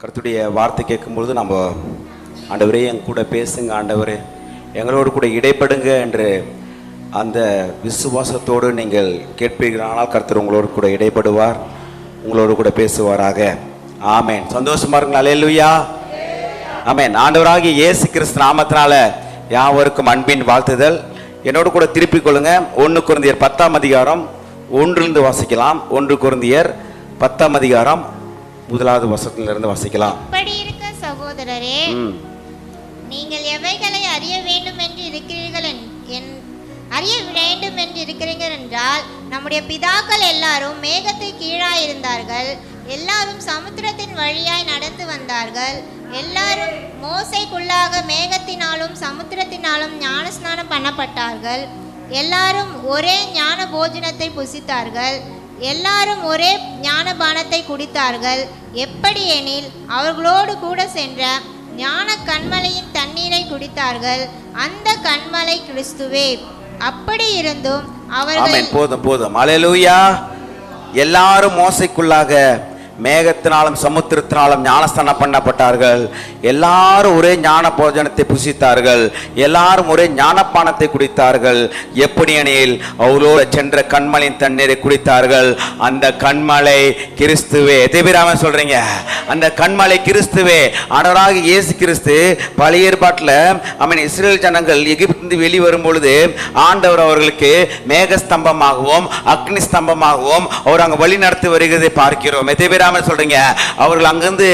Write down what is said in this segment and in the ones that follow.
கர்த்தருடைய வார்த்தை கேட்கும்பொழுது நம்ம ஆண்டவரே என் கூட பேசுங்க, ஆண்டவரே எங்களோடு கூட இடைப்படுங்க என்று அந்த விசுவாசத்தோடு நீங்கள் கேட்பீர்களானால் கர்த்தர் உங்களோடு கூட இடைப்படுவார், உங்களோடு கூட பேசுவாராக. ஆமேன். சந்தோஷமா இருங்களா? அல்லேலூயா. ஆமேன். ஆண்டவராகிய இயேசு கிறிஸ்து நாமத்தினால யாவருக்கும் அன்பின் வாழ்த்துதல். என்னோடு கூட திருப்பிக் கொள்ளுங்க. 1 கொரிந்தியர் 10ஆம் அதிகாரம் 1 வாசிக்கலாம். 1 கொரிந்தியர் 10ஆம் அதிகாரம் 1வது வசனத்திலிருந்து வாசிக்கலாம். அப்படி இருக்க சகோதரரே, நீங்கள் எவைகளை அறிய வேண்டும் என்று இருக்கிறீர்கள் என்றால், நம்முடைய பிதாக்கள் எல்லாரும் மேகத்தை கீழாயிருந்தார்கள், எல்லாரும் சமுத்திரத்தின் வழியாய் நடந்து வந்தார்கள், எல்லாரும் மோசைக்குள்ளாக மேகத்தினாலும் சமுத்திரத்தினாலும் ஞானஸ்நானம் பண்ணப்பட்டார்கள், எல்லாரும் ஒரே ஞான போஜனத்தை புசித்தார்கள், எல்லாரும் ஒரே ஞானபானத்தை குடித்தார்கள். எப்படி எனில் அவர்களோடு கூட சென்ற ஞான கண்மலையின் தண்ணீரை குடித்தார்கள். அந்த கண்மலை கிறிஸ்துவே. அப்படி இருந்தும் அவர்கள் போதும். அல்லேலூயா. எல்லாரும் மோசைக்குள்ளாக மேகத்தினாலும் சமுத்திரத்தினாலும் ஞானஸ்தானம் பண்ணப்பட்டார்கள், எல்லாரும் ஒரே ஞான போஜனத்தை புசித்தார்கள், எல்லாரும் ஒரே ஞானப்பானத்தை குடித்தார்கள். எப்படி எனில் அவரோடு சென்ற கண்மலையின் தண்ணீரை குடித்தார்கள். அந்த கண்மலை கிறிஸ்துவே. எதேபிராம சொல்றீங்க? அந்த கண்மலை கிறிஸ்துவே. ஆண்டவராகிய இயேசு கிறிஸ்து பழைய ஏற்பாட்டில் இஸ்ரேல் ஜனங்கள் எகிப்திலிருந்து வெளிவரும் பொழுது ஆண்டவர் அவர்களுக்கு மேகஸ்தம்பமாகவும் அக்னி ஸ்தம்பமாகவும் அவர் அங்கு வழி நடத்தி வருகிறதை பார்க்கிறோம். சொல்றீங்க? அவர்கள் அங்கிருந்து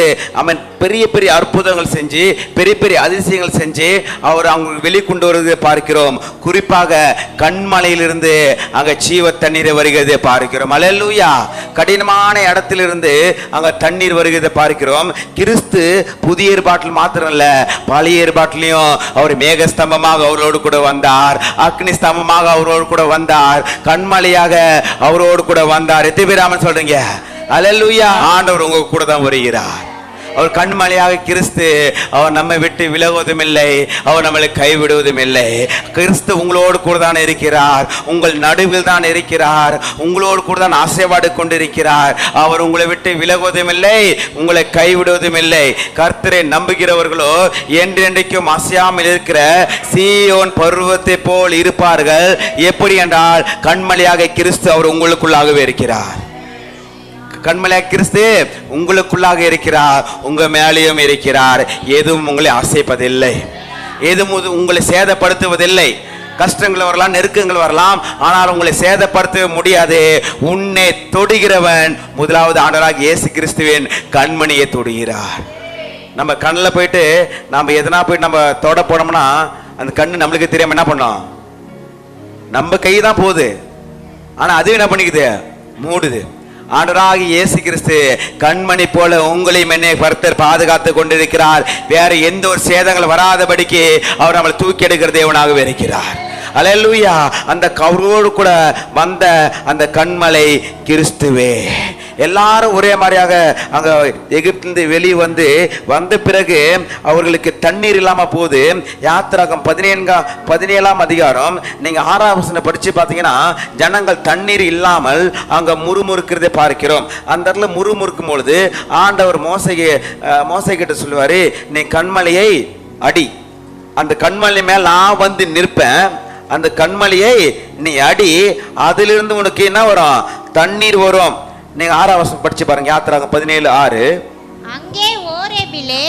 பெரிய பெரிய அற்புதங்கள் செஞ்சு பெரிய பெரிய அதிசயங்கள் செஞ்சு அவர் அவங்க வெளிக்கொண்டு வருவதை பார்க்கிறோம். குறிப்பாக கண்மலையிலிருந்து அங்க ஜீவ தண்ணீரை வருகிறதை பார்க்கிறோம். அல்லேலூயா. கடினமான இடத்திலிருந்து அங்க தண்ணீர் வருகிறதை பார்க்கிறோம். கிறிஸ்து புதிய ஏற்பாட்டில் மாத்திரம் இல்ல, பழைய ஏற்பாட்டிலையும் அவர் மேகஸ்தம்பமாக அவரோடு கூட வந்தார், அக்னி ஸ்தம்பமாக அவரோடு கூட வந்தார், கண்மலையாக அவரோடு கூட வந்தார். எத்தனை சொல்றீங்க? அல்லேலூயா. ஆண்டவர் உங்க கூட தான் வருகிறார். அவர் கண்மலையாக கிறிஸ்து. அவர் நம்மை விட்டு விலகுவதும் இல்லை, அவர் நம்மளை கைவிடுவதும் இல்லை. கிறிஸ்து உங்களோடு கூட தான் இருக்கிறார், உங்கள் நடுவில் தான் இருக்கிறார், உங்களோடு கூட தான் ஆசைப்பாடு கொண்டிருக்கிறார். அவர் உங்களை விட்டு விலகுவதும் இல்லை, உங்களை கைவிடுவதும் இல்லை. கர்த்தரை நம்புகிறவர்களோ என்றென்றைக்கும் அசையாமல் இருக்கிற சீயோன் பர்வத்தை போல் இருப்பார்கள். எப்படி என்றால் கண்மலையாக கிறிஸ்து அவர் உங்களுக்குள்ளாகவே இருக்கிறார். கண்மலையாக கிறிஸ்து உங்களுக்குள்ளாக இருக்கிறார், உங்க மேலேயும் இருக்கிறார். எதுவும் உங்களை அசைப்பதில்லை, எதுவும் உங்களை சேதப்படுத்துவதில்லை. கஷ்டங்கள் வரலாம், நெருக்கங்கள் வரலாம், ஆனால் உங்களை சேதப்படுத்த முடியாது. உன்னை தொடுகிறவன் முதலாவது ஆண்டவராகிய இயேசு கிறிஸ்துவின் கண்மணியை தொடுகிறார். நம்ம கண்ணில் போயிட்டு நம்ம எதனா போயிட்டு நம்ம தொட போனோம்னா அந்த கண்ணு நம்மளுக்கு தெரியாம என்ன பண்ணோம்? நம்ம கை தான் போகுது, ஆனா அது என்ன பண்ணிக்குது? மூடுது. ஆண்டவராகிய இயேசு கிறிஸ்து கண்மணி போல உங்களையும் என்னை கர்த்தர் பாதுகாத்து கொண்டிருக்கிறார். வேற எந்த ஒரு சேதங்கள் வராதபடிக்கு அவர் நம்மளை தூக்கி எடுக்கிற தேவனாகவே இருக்கிறார். அல்லேலூயா. அந்த அவரோடு கூட வந்த அந்த கண்மலை கிறிஸ்துவே. எல்லாரும் ஒரே மாதிரியாக அங்க எகிப்திலிருந்து வெளியே வந்த பிறகு அவர்களுக்கு தண்ணீர் இல்லாம போகுது. யாத்திராகம் 17ஆம் அதிகாரம் நீங்க 6ஆம் வசனம் படிச்சு பார்த்தீங்கன்னா ஜனங்கள் தண்ணீர் இல்லாமல் அங்க முறுமுறுக்கிறதை பார்க்கிறோம். அந்த இடத்துல முறுமுறுக்கும் பொழுது ஆண்டவர் மோசை கிட்ட சொல்லுவாரு, நீ கண்மலையை அடி, அந்த கண்மலை மேல் நான் வந்து நிற்பேன், அந்த கண்மலையை நீ அடி, அதிலிருந்து உனக்கு என்ன வரும்? தண்ணீர் வரும். நீங்க 6ஆம் வசனம் படிச்சு பாருங்க. யாத்திராகம் 17:6.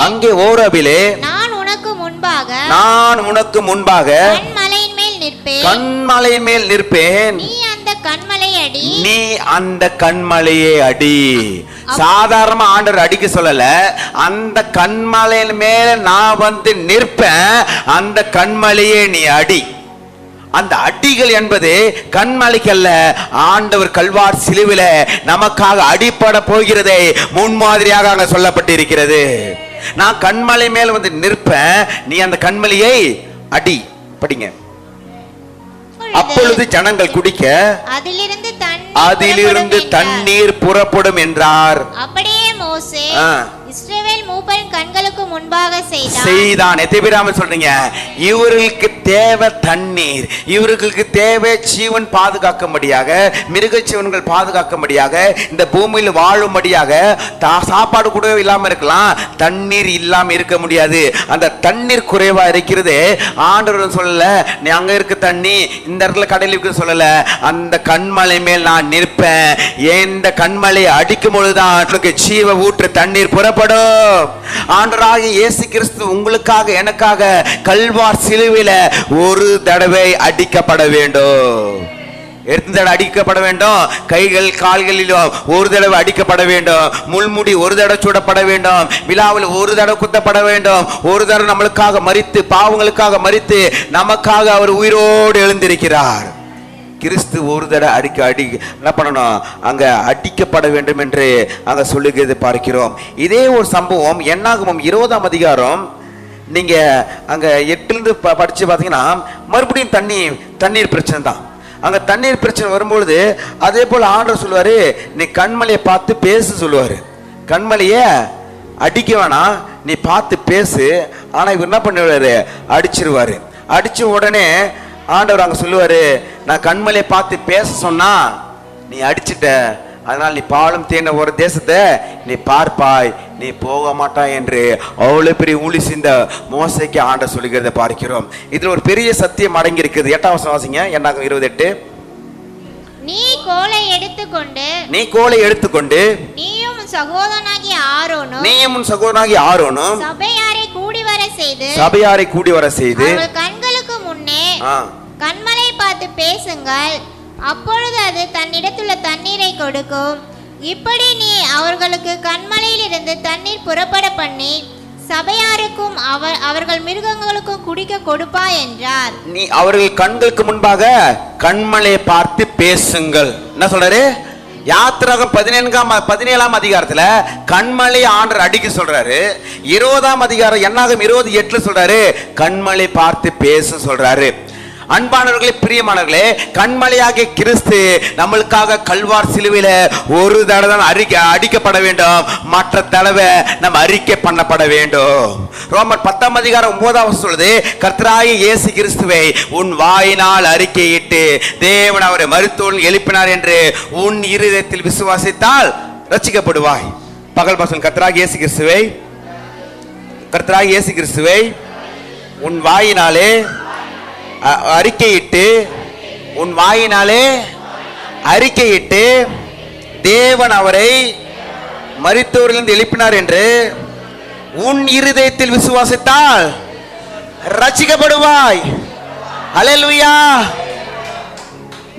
அங்கே ஓரேபிலே நான் உனக்கு முன்பாக கண்மலையின் மேல் நிற்பேன், நீ அந்த கண்மலையை அடி. சாதாரண ஆண்டவர் அடிக்க சொல்லல, அந்த கண்மலையின் மேல நான் வந்து நிற்பேன், அந்த கண்மலையை நீ அடி. அந்த அடிகள் என்பது கண்மலைக்கு அல்ல, ஆண்டவர் கல்வார் சிலுவில நமக்காக அடிபட போகிறதை முன்மாதிரியாக அங்க சொல்லப்பட்டிருக்கிறது. நான் கண்மலை மேல் வந்து நிற்பேன், நீ அந்த கண்மலையை அடி. படிங்க. அப்பொழுது ஜனங்கள் குடிக்க அதிலிருந்து தண்ணீர் புறப்படும் என்றார். அப்படியே மோசே இஸ்ரவேல் மூப்பரின் கண்களுக்கு முன்பாக செய்தான். எத்தனை பேர் ஆமென் சொல்றீங்க? இவர்களுக்கு தேவை தண்ணீர், இவர்களுக்கு தேவை ஜீவன் பாதுகாக்கும்படியாக, மிருக ஜீவன்கள் பாதுகாக்கும்படியாக, இந்த பூமியில் வாழும்படியாக. சாப்பாடு கூட இல்லாம இருக்கலாம், தண்ணீர் இல்லாம இருக்க முடியாது. அந்த தண்ணீர் குறைவா இருக்கிறது. ஆண்டவர் சொல்லல நீ அங்க இருக்க தண்ணி இந்த இடத்துல கடலில் இருக்கு சொல்லல, அந்த கண்மலை மேல் நான் நிற்பேன். இந்த கண்மலை அடிக்கும் பொழுதுதான் ஜீவ ஊற்று தண்ணீர் புறப்படும். ஆண்டவராகிய இயேசு கிறிஸ்து உங்களுக்காக எனக்காக கல்வார் சிலுவையில ஒரு தடவை அடிக்கப்பட வேண்டும். எத்தனை தடவை அடிக்கப்பட வேண்டும்? கைகள் கால்களிலும் ஒரு தடவை அடிக்கப்பட வேண்டும். முள்முடி ஒரு தடவை சூடப்பட வேண்டும். விழாவில் ஒரு தடவை குத்தப்பட வேண்டும். ஒரு தடவை நம்மளுக்காக மரித்து, பாவங்களுக்காக மரித்து, நமக்காக அவர் உயிரோடு எழுந்திருக்கிறார். கிறிஸ்து ஒரு தடவை என்ன பண்ணணும்? அங்க அடிக்கப்பட வேண்டும் என்று அங்க சொல்லுகிறது பார்க்கிறோம். இதே ஒரு சம்பவம் என்னாகமம் 20ஆம் அதிகாரம் நீங்க அங்க 8லிருந்து படிச்சு பார்த்தீங்கன்னா மறுபடியும் தண்ணீர் பிரச்சனை தான். அங்க தண்ணீர் பிரச்சனை வரும்பொழுது அதே போல ஆண்டவர் சொல்லுவாரு, நீ கண்மலையை பார்த்து பேசு சொல்லுவாரு. கண்மலைய அடிக்க வேணாம், நீ பார்த்து பேசு. ஆனா இவர் என்ன பண்ணுவாரு? அடிச்சிருவாரு. அடிச்ச உடனே ஆண்டவர் அங்க சொல்லுவாரு, நான் கண்மலையை பார்த்து பேச சொன்னா நீ அடிச்சிட்ட, அதனால் நீ பாலும் தேன ஒரு தேசத்தை நீ பார்ப்பாய், நீ போக மாட்டாய் என்று அவ்வளவு பெரிய ஊழி சிந்த மோசைக்கு ஆண்டவர் சொல்லுகிறத பார்க்கிறோம். இதுல ஒரு பெரிய சத்தியம் அடங்கி இருக்குது. 8ஆம் வசனம் வாசிங்க. என்னாகும் 28. நீ கோலை எடுத்துக்கொண்டு நீயும் உன் சகோதரனாகிய ஆரோனும் சபையாரை கூடி வர செய்து அவர்கள் கண்களுக்கு முன்னே கண்மலை பார்த்து பேசுங்கள், அப்பொழுது அது தன்னிடத்துள்ள தண்ணீரை கொடுக்கும். இப்படி நீ அவர்களுக்கு கண்மலையில் இருந்து தண்ணீர் புறப்பட பண்ணி சபையாருக்கும் அவர்கள் மிருகங்களுக்கும் குடிக்க கொடுப்பா என்றார். நீ அவர்கள் கண்களுக்கு முன்பாக கண்மலையை பார்த்து பேசுங்கள். என்ன சொல்றாரு? யாத்திராகம் 17ஆம் அதிகாரத்துல கண்மலை ஆண்டவர் அடிக்க சொல்றாரு. 20ஆம் அதிகாரம் என்னாகும் 28 சொல்றாரு கண்மலை பார்த்து பேச சொல்றாரு. அன்பானவர்களே, பிரியமானவர்களே, கண்மலையாகிய கிறிஸ்து நம்மளுக்காக கல்வார் சிலுவையில ஒரு தடவை அடிக்கப்பட வேண்டும், மற்ற தடவை நம்ம அறிக்கை பண்ணப்பட வேண்டும். ரோமர் 10ஆம் அதிகாரம் 9ஆம் சொல்லுது, கர்த்தராகிய இயேசு கிறிஸ்துவை உன் வாயினால் அறிக்கையிட்டு தேவன் அவரை மரித்தோரில் எழுப்பினார் என்று உன் இருதயத்தில் விசுவாசித்தால் ரட்சிக்கப்படுவாய். பகல் பாசம் கர்த்தராகிய இயேசு கிறிஸ்துவை உன் வாயினாலே அறிக்கையிட்டு தேவன் அவரை மரித்தோரிலிருந்து எழுப்பினார் என்று உன் இருதயத்தில் விசுவாசித்தால் ரட்சிக்கப்படுவாய். அல்லேலூயா.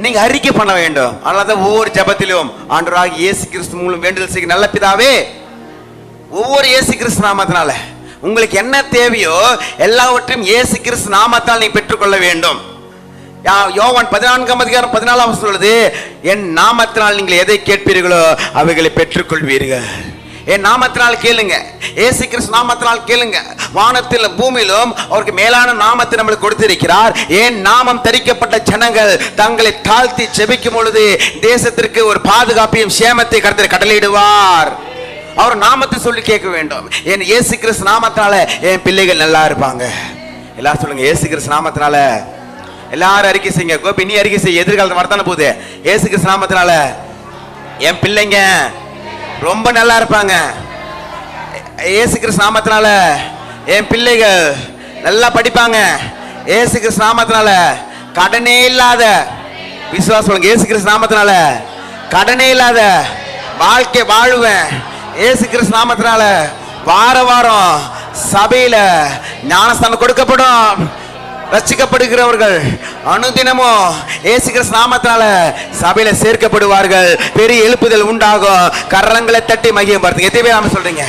நீங்க அறிக்கை பண்ண வேண்டும். அதனாலதான் ஒவ்வொரு ஜெபத்திலும் ஆண்டவராகிய இயேசு கிறிஸ்து மூலம் வேண்டுதல் செய்ய நல்ல பிதாவே, ஒவ்வொரு இயேசு கிறிஸ்து நாமத்தினால உங்களுக்கு என்ன தேவையோ எல்லாவற்றையும் இயேசு கிறிஸ்து நாமத்தால் நீ பெற்றுக்கொள்ள வேண்டும். யோவான் 14ஆம் அதிகாரம் 14ஆம் சொல்லுது, என் நாமத்தினால் நீங்கள் எதை கேட்பீர்களோ அவைகளை பெற்றுக்கொள்வீர்கள். என் நாமத்தினால் கேளுங்க, இயேசு கிறிஸ்து நாமத்தினால் கேளுங்க. வானத்திலும் பூமியிலும் அவருக்கு மேலான நாமத்தை நம்மளுக்கு கொடுத்திருக்கிறார். ஏன் நாமம் தரிக்கப்பட்ட ஜனங்கள் தங்களை தாழ்த்தி ஜெபிக்கும் பொழுது தேசத்திற்கு ஒரு பாதுகாப்பையும் சேமத்தை கர்த்தர் கட்டளையிடுவார். அவர் நாமத்தை சொல்லி கேட்க வேண்டும். என் இயேசு கிறிஸ்து நாமத்தினால என் பிள்ளைகள் நல்லா இருப்பாங்க. எல்லாரும் சொல்லுங்க, இயேசு கிறிஸ்து நாமத்தினால. எல்லாரும் அறிக்கை செய்யுங்க. கோபி நீ அறிக்கை செய்ய, எதிர்காலத்து வரத்தான போகுது. இயேசு கிறிஸ்து நாமத்தினால என் பிள்ளைங்க ரொம்ப நல்லா இருப்பாங்க. இயேசு கிறிஸ்து நாமத்தினால என் பிள்ளைகள் நல்லா படிப்பாங்க. இயேசு கிறிஸ்து நாமத்தினால கடனே இல்லாத விசுவாசம் சொல்லுங்க. இயேசு கிறிஸ்து நாமத்தினால கடனே இல்லாத வாழ்க்கை வாழுவேன். இயேசு கிறிஸ்து நாமத்தினால வாரம் சபையில ஞானஸ்தானம் கொடுக்கப்படும். ரட்சிக்கப்படுகிறவர்கள் அனுதினமும் இயேசு கிறிஸ்து நாமத்தினால சபையில சேர்க்கப்படுவார்கள். பெரிய எழுப்புதல் உண்டாகும். கரங்களை தட்டி மகிமைப்படுத்துங்க. எத்தனை பேர் நாம சொல்றீங்க?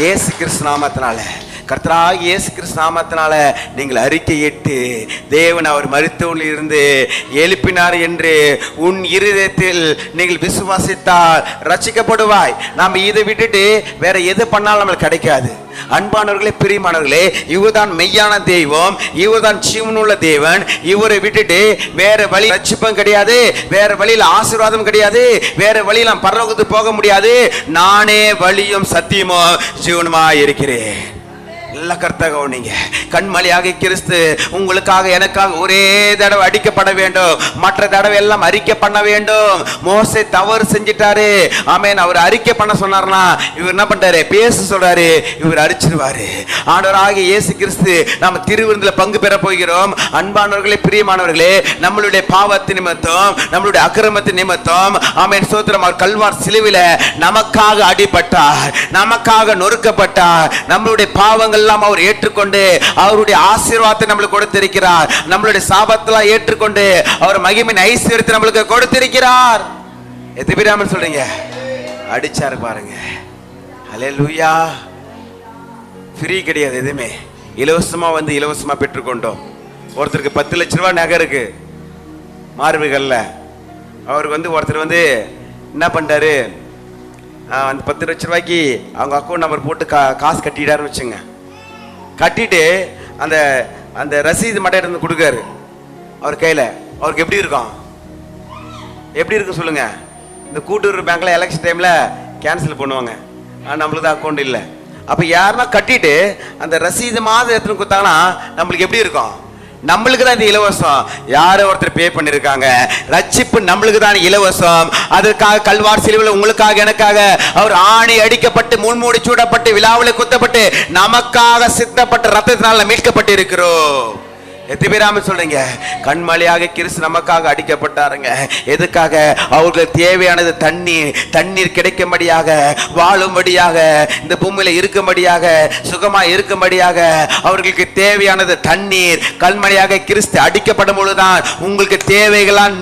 இயேசு கிறிஸ்து நாமத்தினால கர்த்தராகிய இயேசு கிறிஸ்து நாமத்தினால நீங்கள் அறிக்கையிட்டு தேவன் அவர் மரித்தோரில் இருந்து எழுப்பினார் என்று உன் இருதயத்தில் நீங்கள் விசுவாசித்தால் ரட்சிக்கப்படுவாய். நாம் இதை விட்டுட்டு வேற எது பண்ணாலும் நம்மளுக்கு கிடைக்காது. அன்பானவர்களே, பிரியமானவர்களே, இவர்தான் மெய்யான தெய்வம், இவர்தான் ஜீவனுள்ள தேவன். இவரை விட்டுட்டு வேற வழி ரட்சிப்பும் கிடையாது, வேற வழியில் ஆசீர்வாதம் கிடையாது, வேற வழியில் நாம் பரலோகத்துக்கு போக முடியாது. நானே வழியும் சத்தியமும் ஜீவனுமா இருக்கிறேன். நல்ல கர்த்தக நீங்க கண்மலையாக கிறிஸ்து உங்களுக்காக எனக்காக ஒரே தடவை அடிக்கப்பட வேண்டும், மற்ற தடவை எல்லாம் அறிக்கை பண்ண வேண்டும். மோசே தவறு செஞ்சிட்டாரு, ஆமென். அவர் அறிக்கை பண்ண சொன்னார்னா இவர் என்ன பண்றாரு? பேச சொல்றாரு, இவர் அடிச்சிருவாரு. ஆண்டவராகிய இயேசு கிறிஸ்து நம்ம திருவிருந்தில் பங்கு பெற போகிறோம். அன்பானவர்களே, பிரியமானவர்களே, நம்மளுடைய பாவத்தின் நிமித்தம், நம்மளுடைய அக்கிரமத்தின் நிமித்தம், ஆமென், ஸ்தோத்திரம், அவர் கல்வார் சிலுவையில நமக்காக அடிபட்டார், நமக்காக நொறுக்கப்பட்டார். நம்மளுடைய பாவங்கள் அவர் ஏற்றுக்கொண்டு அவருடைய ஆசீர்வாதத்தை நம்மளுக்கு கொடுத்திருக்கிறார். நம்மளுடைய சாபத்தெல்லாம் ஏற்றுக்கொண்டு அவர் மகிமையின் ஐஸ்வரியத்தை நம்மளுக்கு கொடுத்திருக்கிறார். எதுபிராமன் சொல்றீங்க? அடிச்சாரு பாருங்க. ஹல்லேலூயா. ஃப்ரீ கிடையாது, எதுவுமே இலவசமா வந்து இலவசமா பெற்றுக்கொண்டோம். ஒருத்தருக்கு 10 லட்ச ரூபாய் நகை இருக்கு மார்புகள்ல. அவருக்கு வந்து ஒருத்தர் வந்து என்ன பண்றாரு, அந்த 10 லட்ச ரூபாய்க்கு அவங்க அக்கௌண்ட் நம்பர் போட்டு காசு கட்டிட்டாருன்னு வச்சுங்க. கட்டிட்டு அந்த அந்த ரசீது மட்டும் எடுத்து கொடுக்காரு அவர் கையில். அவருக்கு எப்படி இருக்கும்? எப்படி இருக்கும் சொல்லுங்க? இந்த கூட்டுறவு பேங்க்ல எலெக்ஷன் டைம்ல கேன்சல் பண்ணுவாங்க, நம்மளுக்கு தான் அக்கௌண்ட் இல்லை. அப்போ யாருன்னா கட்டிட்டு அந்த ரசீது மாதிரி எடுத்துன்னு கொடுத்தாங்கன்னா நம்மளுக்கு எப்படி இருக்கும்? நம்மளுக்கு தான் இது இலவசம். யாரோ ஒருத்தர் பே பண்ணிருக்காங்க. ரட்சிப்பு நம்மளுக்கு தான் இலவசம். அதற்காக கல்வார் சிலுவையில் உங்களுக்காக எனக்காக அவர் ஆணி அடிக்கப்பட்டு முன்மூடி சூடப்பட்டு விழாவில் குத்தப்பட்டு நமக்காக சித்தப்பட்ட ரத்தத்தினால மீட்கப்பட்டு இருக்கிறோம். எத்திபிராம சொல்றீங்க? கண்மலையாக கிறிஸ்து நமக்காக அடிக்கப்பட்டாருங்க. எதுக்காக? அவர்களுக்கு தேவையானது தண்ணீர் கிடைக்கும்படியாக, வாழும்படியாக, இந்த பூமியில இருக்கும்படியாக, சுகமா இருக்கும்படியாக அவர்களுக்கு தேவையானது தண்ணீர். கண்மலையாக கிறிஸ்து அடிக்கப்படும் பொழுதுதான் உங்களுக்கு தேவைகளாம்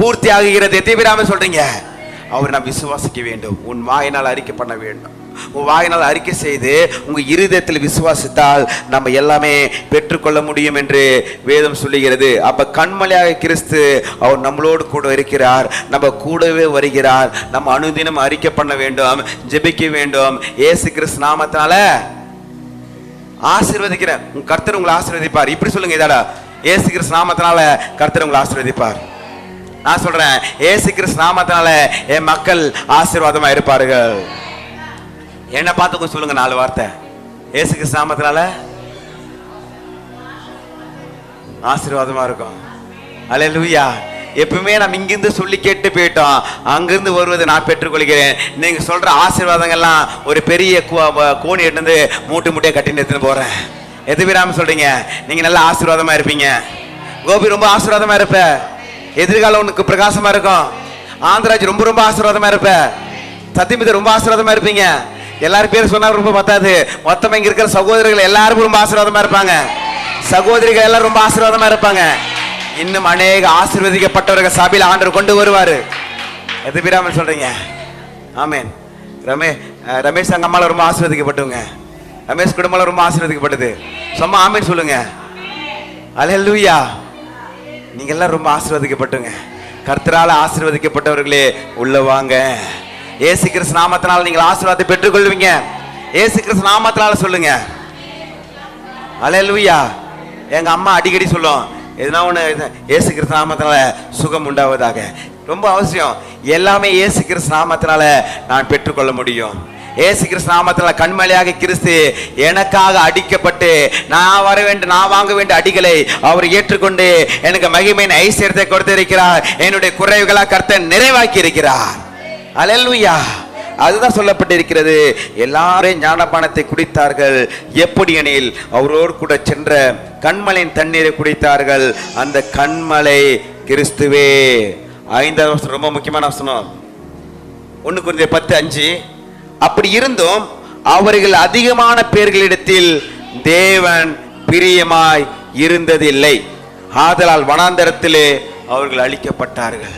பூர்த்தி ஆகுகிறது. எத்திபிராம சொல்றீங்க? அவர் நாம் விசுவாசிக்க வேண்டும். உன் வாயினால் அறிக்கை பண்ண வேண்டும். உன் வாயினால் அறிக்கை செய்து உங்க இருதயத்தில் விசுவாசித்தால் நம்ம எல்லாமே பெற்றுக்கொள்ள முடியும் என்று வேதம் சொல்லுகிறது. அப்ப கண்மலையாக கிறிஸ்து அவர் நம்மளோடு கூட இருக்கிறார், நம்ம கூடவே வருகிறார். நம்ம அனுதினம் அறிக்கை பண்ண வேண்டும், ஜெபிக்க வேண்டும். இயேசு கிறிஸ்து நாமத்தால ஆசீர்வதிக்கிறேன். உங்க கர்த்தர் உங்களை ஆசீர்வதிப்பார். இப்படி சொல்லுங்க, இதாடா, இயேசு கிறிஸ்து நாமத்தினால கர்த்தர் உங்களை ஆசீர்வதிப்பார். நான் சொல்றேன், இயேசு கிறிஸ்து நாமத்தினால என் மக்கள் ஆசீர்வாதமா இருப்பார்கள். என்ன பார்த்து சொல்லுங்க 4 வார்த்தை. இயேசு கிறிஸ்து நாமத்தினால ஆசீர்வாதமா இருக்கும். அல்லேலூயா. எப்பவுமே நம்ம இங்கிருந்து சொல்லி கேட்டு போயிட்டோம், அங்கிருந்து வருவதை நான் பெற்றுக்கொள்கிறேன். நீங்க சொல்ற ஆசீர்வாதங்கள்லாம் ஒரு பெரிய கோணி எடுத்து மூட்டை மூட்டையை கட்டின்னு எடுத்துன்னு போறேன். எது விடாம சொல்றீங்க? நீங்க நல்ல ஆசீர்வாதமா இருப்பீங்க. கோபி ரொம்ப ஆசீர்வாதமா இருப்ப. எதிர்காலம் உனக்கு பிரகாசமா இருக்கும். ஆந்திராஜ் ரொம்ப ரொம்ப ஆசீர்வாதமா இருப்ப. சத்தியமித ரொம்ப ஆசீர்வாதமா இருப்பீங்க. எல்லாரும் பேர் சொன்னா ரொம்ப பத்தாது. மொத்தமா இங்க இருக்கிற சகோதரர்கள் எல்லாரும் ரொம்ப ஆசீர்வாதமா இருப்பாங்க. சகோதரிகள் எல்லாரும் ரொம்ப ஆசீர்வாதமா இருப்பாங்க. இன்னும் அநேக ஆசீர்வதிக்கப்பட்டவர்கள் சபையில் ஆண்டவர் கொண்டு வருவாரு. எது பிராமல் சொல்றீங்க? ஆமேன். ரமேஷ் அங்க அம்மால ரொம்ப ஆசீர்வதிக்கப்பட்டவங்க. ரமேஷ் குடும்பம் ரொம்ப ஆசீர்வதிக்கப்பட்டது. சும்மா ஆமேன் சொல்லுங்க. அல்லேலூயா. நீங்க எல்லாம் ரொம்ப ஆசீர்வதிக்கப்பட்டவங்க. கர்த்தரால் ஆசீர்வதிக்கப்பட்டவர்களே உள்ள வாங்க. இயேசு கிறிஸ்து நாமத்தினால நீங்கள் ஆசீர்வாதத்தை பெற்றுக்கொள்வீங்க. இயேசு கிறிஸ்து நாமத்தினால சொல்லுங்க. அல்லேலூயா. எங்க அம்மா அடிக்கடி சொல்லும், எதுனா ஒண்ணு இயேசு கிறிஸ்து நாமத்தினால சுகம் உண்டாவதாக. ரொம்ப அவசியம். எல்லாமே இயேசு கிறிஸ்து நாமத்தினால நான் பெற்றுக்கொள்ள முடியும். இயேசு கிறிஸ்து நாமத்தினால கண்மலையாக கிறிஸ்து எனக்காக அடிக்கப்பட்டு நான் வாங்க வேண்டிய அடிகளை அவர் ஏற்றுக்கொண்டு எனக்கு மகிமையின் ஐஸ்வரியத்தை கொடுத்திருக்கிறார். என்னுடைய குறைவுகளை கர்த்தர் நிறைவாக்கி இருக்கிறார். அல்லேலூயா. அதுதான் சொல்லப்பட்டிருக்கிறது. எல்லாரும் ஞானபானத்தை குடித்தார்கள். எப்படி எனில் அவரோடு கூட சென்ற கண்மலையின் தண்ணீரை குடித்தார்கள். அந்த கண்மலை கிறிஸ்துவே. 5வது வசனம் ரொம்ப முக்கியமான வசனம். 1 கொரிந்தியர் 10:5. அப்படி இருந்தும் அவர்கள் அதிகமான பேர்களிடத்தில் தேவன் பிரியமாய் இருந்ததில்லை. ஆதலால் வனாந்தரத்திலே அவர்கள் அழிக்கப்பட்டார்கள்.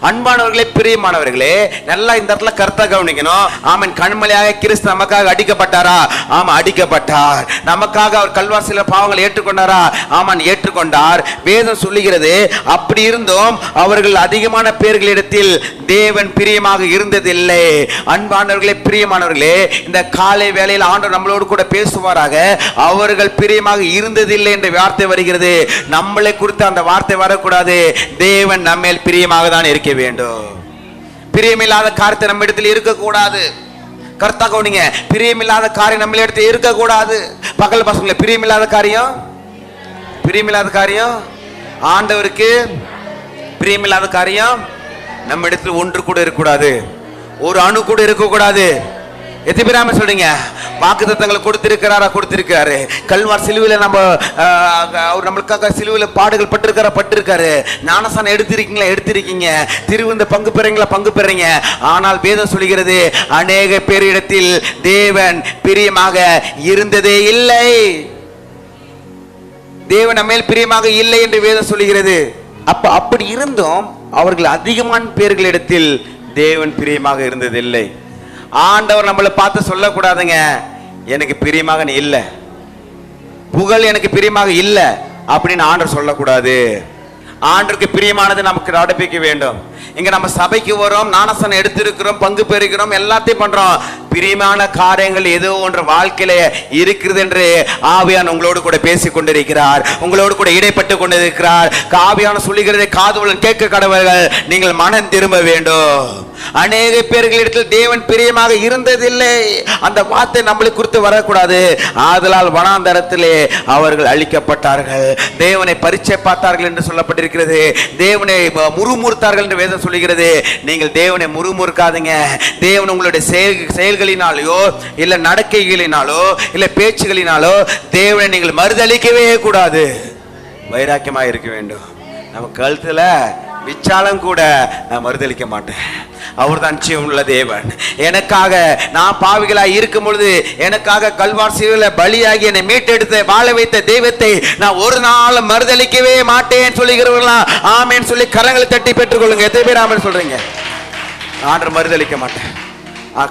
அன்பானவர்களே, பிரியமானவர்களே, நல்லா இந்த இடத்துல கருத்தை கவனிக்கணும். ஆமென். கண்மலையாக கிறிஸ்து நமக்காக அடிக்கப்பட்டாரா? ஆமா, அடிக்கப்பட்டார். நமக்காக அவர் கல்வாரியில பாவங்களை ஏற்றுக்கொண்டாரா? ஆமான், ஏற்றுக்கொண்டார். வேதம் சொல்லுகிறது, அப்படி இருந்தும் அவர்கள் அதிகமான பேர்களிடத்தில் தேவன் பிரியமாக இருந்ததில்லை. அன்பானவர்களே, பிரியமானவர்களே, இந்த காலை வேளையில் ஆண்டவர் நம்மளோடு கூட பேசுவாராக. அவர்கள் பிரியமாக இருந்ததில்லை என்ற வார்த்தை வருகிறது. நம்மளை குறித்து அந்த வார்த்தை வரக்கூடாது. தேவன் நம்மேல் பிரியமாக தான் இருக்க வேண்டும். பிரியமில்லாத காரியத்தை நம்ம இடத்தில் இருக்கக்கூடாது. கர்த்தா கவனிங்க, பிரியமில்லாத காரியம் நம்ம இடத்தில் இருக்கக்கூடாது. பகல் பசங்களே, பிரியமில்லாத காரியம் ஆண்டவருக்கு பிரியமில்லாத காரியம் நம்ம இடத்தில் ஒன்று கூட இருக்கக்கூடாது. ஒரு அணு கூட இருக்கக்கூடாது. எத்தனை பேராம சொல்றீங்க? வாக்குத்தத்தங்களை கொடுத்திருக்காரு. கல்வார் சிலுவையில நம்ம அவர் நம்மளுக்காக சிலுவையில பாடுகள் பட்டிருக்காரு. ஞானஸ்நானம் எடுத்திருக்கீங்க. திருவிந்த பங்கு பெறீங்க. ஆனால் வேதம் சொல்கிறது, அநேக பேரிடத்தில் தேவன் பிரியமாக இருந்ததே இல்லை. தேவன் நம்மேல் பிரியமாக இல்லை என்று வேதம் சொல்கிறது. அப்படி இருந்தும் அவர்கள் அதிகமான பேர்களிடத்தில் தேவன் பிரியமாக இருந்ததில்லை. ஆண்டவர் நம்மளை பார்த்து சொல்லக்கூடாதுங்க, எனக்கு பிரியமாக நீ இல்லை, புகழ் எனக்கு பிரியமாக இல்லை அப்படின்னு ஆண்டவர் சொல்லக்கூடாது. ஆண்டருக்கு பிரியமானது நமக்கு நடப்பிக்க வேண்டும். இங்க நம்ம சபைக்கு வரோம், ஞானஸ்நானம் எடுத்திருக்கிறோம், பங்கு பெறுகிறோம், எல்லாத்தையும் பண்றோம். பிரியமான காரியங்கள் ஏதோ ஒன்று வாழ்க்கையில இருக்கிறது என்று ஆவியான் உங்களோடு கூட பேசிக் கொண்டிருக்கிறார், உங்களோடு கூட இடைப்பட்டு கொண்டிருக்கிறார். ஆவியான சொல்லுகிறதை காதுகளும் கேட்க கடவர்கள். நீங்கள் மனம் திரும்ப வேண்டும். அநேக பேர்களிடத்தில் தேவன் பிரியமாக இருந்ததில்லை. அந்த வார்த்தை நம்மளை குறித்து வரக்கூடாது. ஆதலால் வனாந்தரத்திலே அவர்கள் அழிக்கப்பட்டார்கள். தேவனை பரீட்சை பார்த்தார்கள் என்று சொல்லப்பட்டிருக்கிறது. தேவனை முறுமுறுத்தார்கள் என்று வேதம் சொல்லுகிறது. நீங்கள் தேவனை முறுமுறுக்காதீங்க. தேவன் உங்களுடைய செயல்களினாலோ இல்ல நடக்கைகளினாலோ இல்ல பேச்சுகளினாலோ தேவனை நீங்கள் மறுதளிக்கவே கூடாது. வைராக்கியமாக இருக்க வேண்டும். நம்ம கழுத்துல விச்சாலும் கூட நான் மறுதளிக்க மாட்டேன். அவர் தான் ஜீவனுள்ள தேவன். எனக்காக நான் பாவிகளாய் இருக்கும் பொழுது எனக்காக கல்வார் சிலுவையில பலியாகி என்னை மீட்டெடுத்து வாழ வைத்த தெய்வத்தை நான் ஒரு நாள் மறுதளிக்கவே மாட்டேன் சொல்லுகிறவர்களா ஆமேன் சொல்லி கரங்களை தட்டி பெற்றுக்கொள்ளுங்க. எத்தனை பேர் ஆமேன் சொல்றீங்க? ஆண்டர் மறுதளிக்க மாட்டேன்.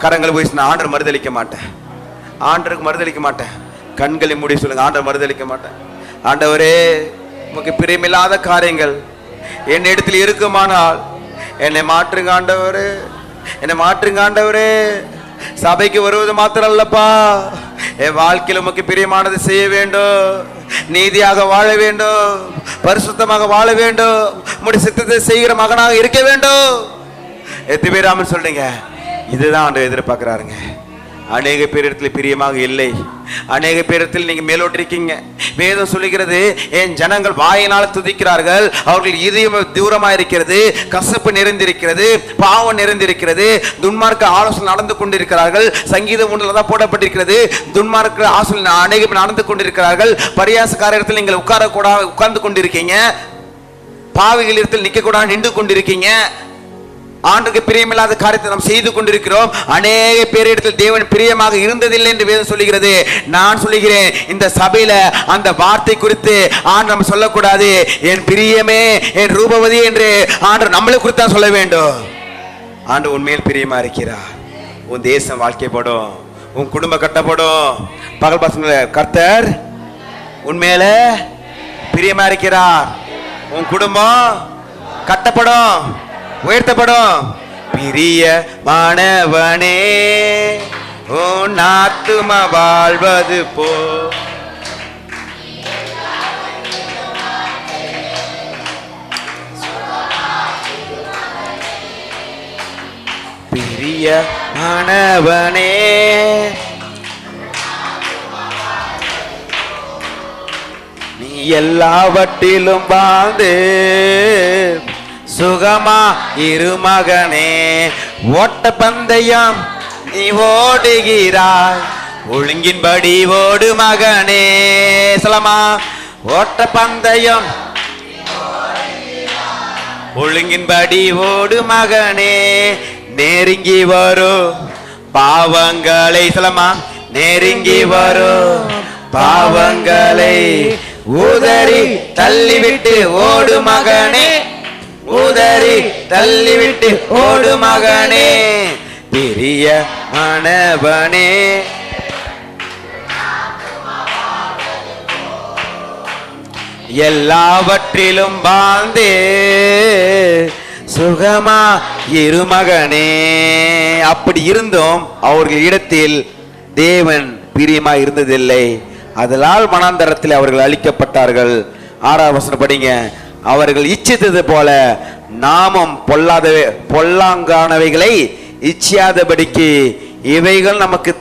கரங்களை போய் ஆண்டர் மறுதளிக்க மாட்டேன். ஆண்டருக்கு மறுதளிக்க மாட்டேன். கண்களை மூடி சொல்லுங்க, ஆண்டர் மறுதளிக்க மாட்டேன். ஆண்டவரே, உமக்கு பிரியமில்லாத காரியங்கள் என் இடத்தில் இருக்குமானால் என்னை மாற்றுங்க ஆண்டவரே, என்னை மாற்றுங்க ஆண்டவரே. சபைக்கு வருவது மாத்திரம் அல்லப்பா, என் வாழ்க்கையில் உமக்கு பிரியமானது செய்ய வேண்டும், நீதியாக வாழ வேண்டும், பரிசுத்தமாக வாழ வேண்டும், உம்முடைய சித்தத்தை செய்கிற மகனாக இருக்க வேண்டும். எத்தனை பேர் ஆமென் சொல்றீங்க? இதுதான் ஆண்டவர் எதிர்பார்க்கிறாருங்க. அநேக பேரிடத்தில் பிரியமாக இல்லை. அநேக பேரிடத்தில் நீங்க மேலோட்டிருக்கீங்க. வேதம் சொல்லுகிறது, என் ஜனங்கள் வாயினால் துதிக்கிறார்கள், அவர்கள் இதயம் தூரமாக இருக்கிறது, கசப்பு நிறைந்திருக்கிறது, பாவம் நிறைந்திருக்கிறது, துன்மார்க்க ஆலோசனை நடந்து கொண்டிருக்கிறார்கள். சங்கீதம் ஒன்றில் தான் போடப்பட்டிருக்கிறது, துன்மார்க்க ஆலோசனை அநேக பேர் நடந்து கொண்டிருக்கிறார்கள். பரியாசக்காரத்தில் நீங்கள் உட்கார்ந்து கொண்டிருக்கீங்க, பாவிகள் இடத்தில் நிற்க கூட நின்று கொண்டிருக்கீங்க. ஆண்டுக்கு பிரியமில்லாத காரியத்தை நாம் செய்து கொண்டிருக்கிறோம். அநேக பேரிடத்தில் தேவன் பிரியமாக இருந்ததில்லை என்று வேதம் சொல்லுகிறது. நான் சொல்லுகிறேன், இந்த சபையில அந்த வார்த்தை குறித்து ஆண்டு நம்ம சொல்லக்கூடாது. என் பிரியமே, என் ரூபவதி என்று ஆண்டு நம்மளை குறித்து தான் சொல்ல வேண்டும். ஆண்டு உண்மையில் பிரியமா இருக்கிறார். உன் தேசம் வாழ்க்கைப்படும், உன் குடும்பம் கட்டப்படும். பகல் பசங்க, கர்த்தர் உண்மையில பிரியமா இருக்கிறார். உன் குடும்பம் கட்டப்படும், உயர்த்தப்படும். பிரிய மாணவனே, உன் ஆத்தும வாழ்வது போ. பிரிய மாணவனே, நீ எல்லாவற்றிலும் வாழ்ந்து சுகமா இரு மகனே. ஓட்ட பந்தயம் நீ ஓடுகிறாய், ஒழுங்கின்படி ஓடு மகனே. சொல்லமா, ஓட்ட பந்தயம் ஒழுங்கின்படி ஓடு மகனே. நெருங்கி வரும் பாவங்களை, சொல்லமா, நெருங்கி வரும் பாவங்களை உதறி தள்ளிவிட்டு ஓடு மகனே. உதறி தள்ளிவிட்டு ஓடு மகனே, பெரிய மனவனே. எல்லாவற்றிலும் வாழ்ந்தே சுகமா இரு மகனே. அப்படி இருந்தும் அவர்கள் இடத்தில் தேவன் பிரியமா இருந்ததில்லை. அதனால் மனாந்தரத்தில் அவர்கள் அழிக்கப்பட்டார்கள். 6ஆம் வசனம் படிங்க. அவர்கள் இச்சித்தது போல நாமும் பொல்லாங்கானவைகளை இச்சியாதபடிக்கு இவைகள் நமக்கு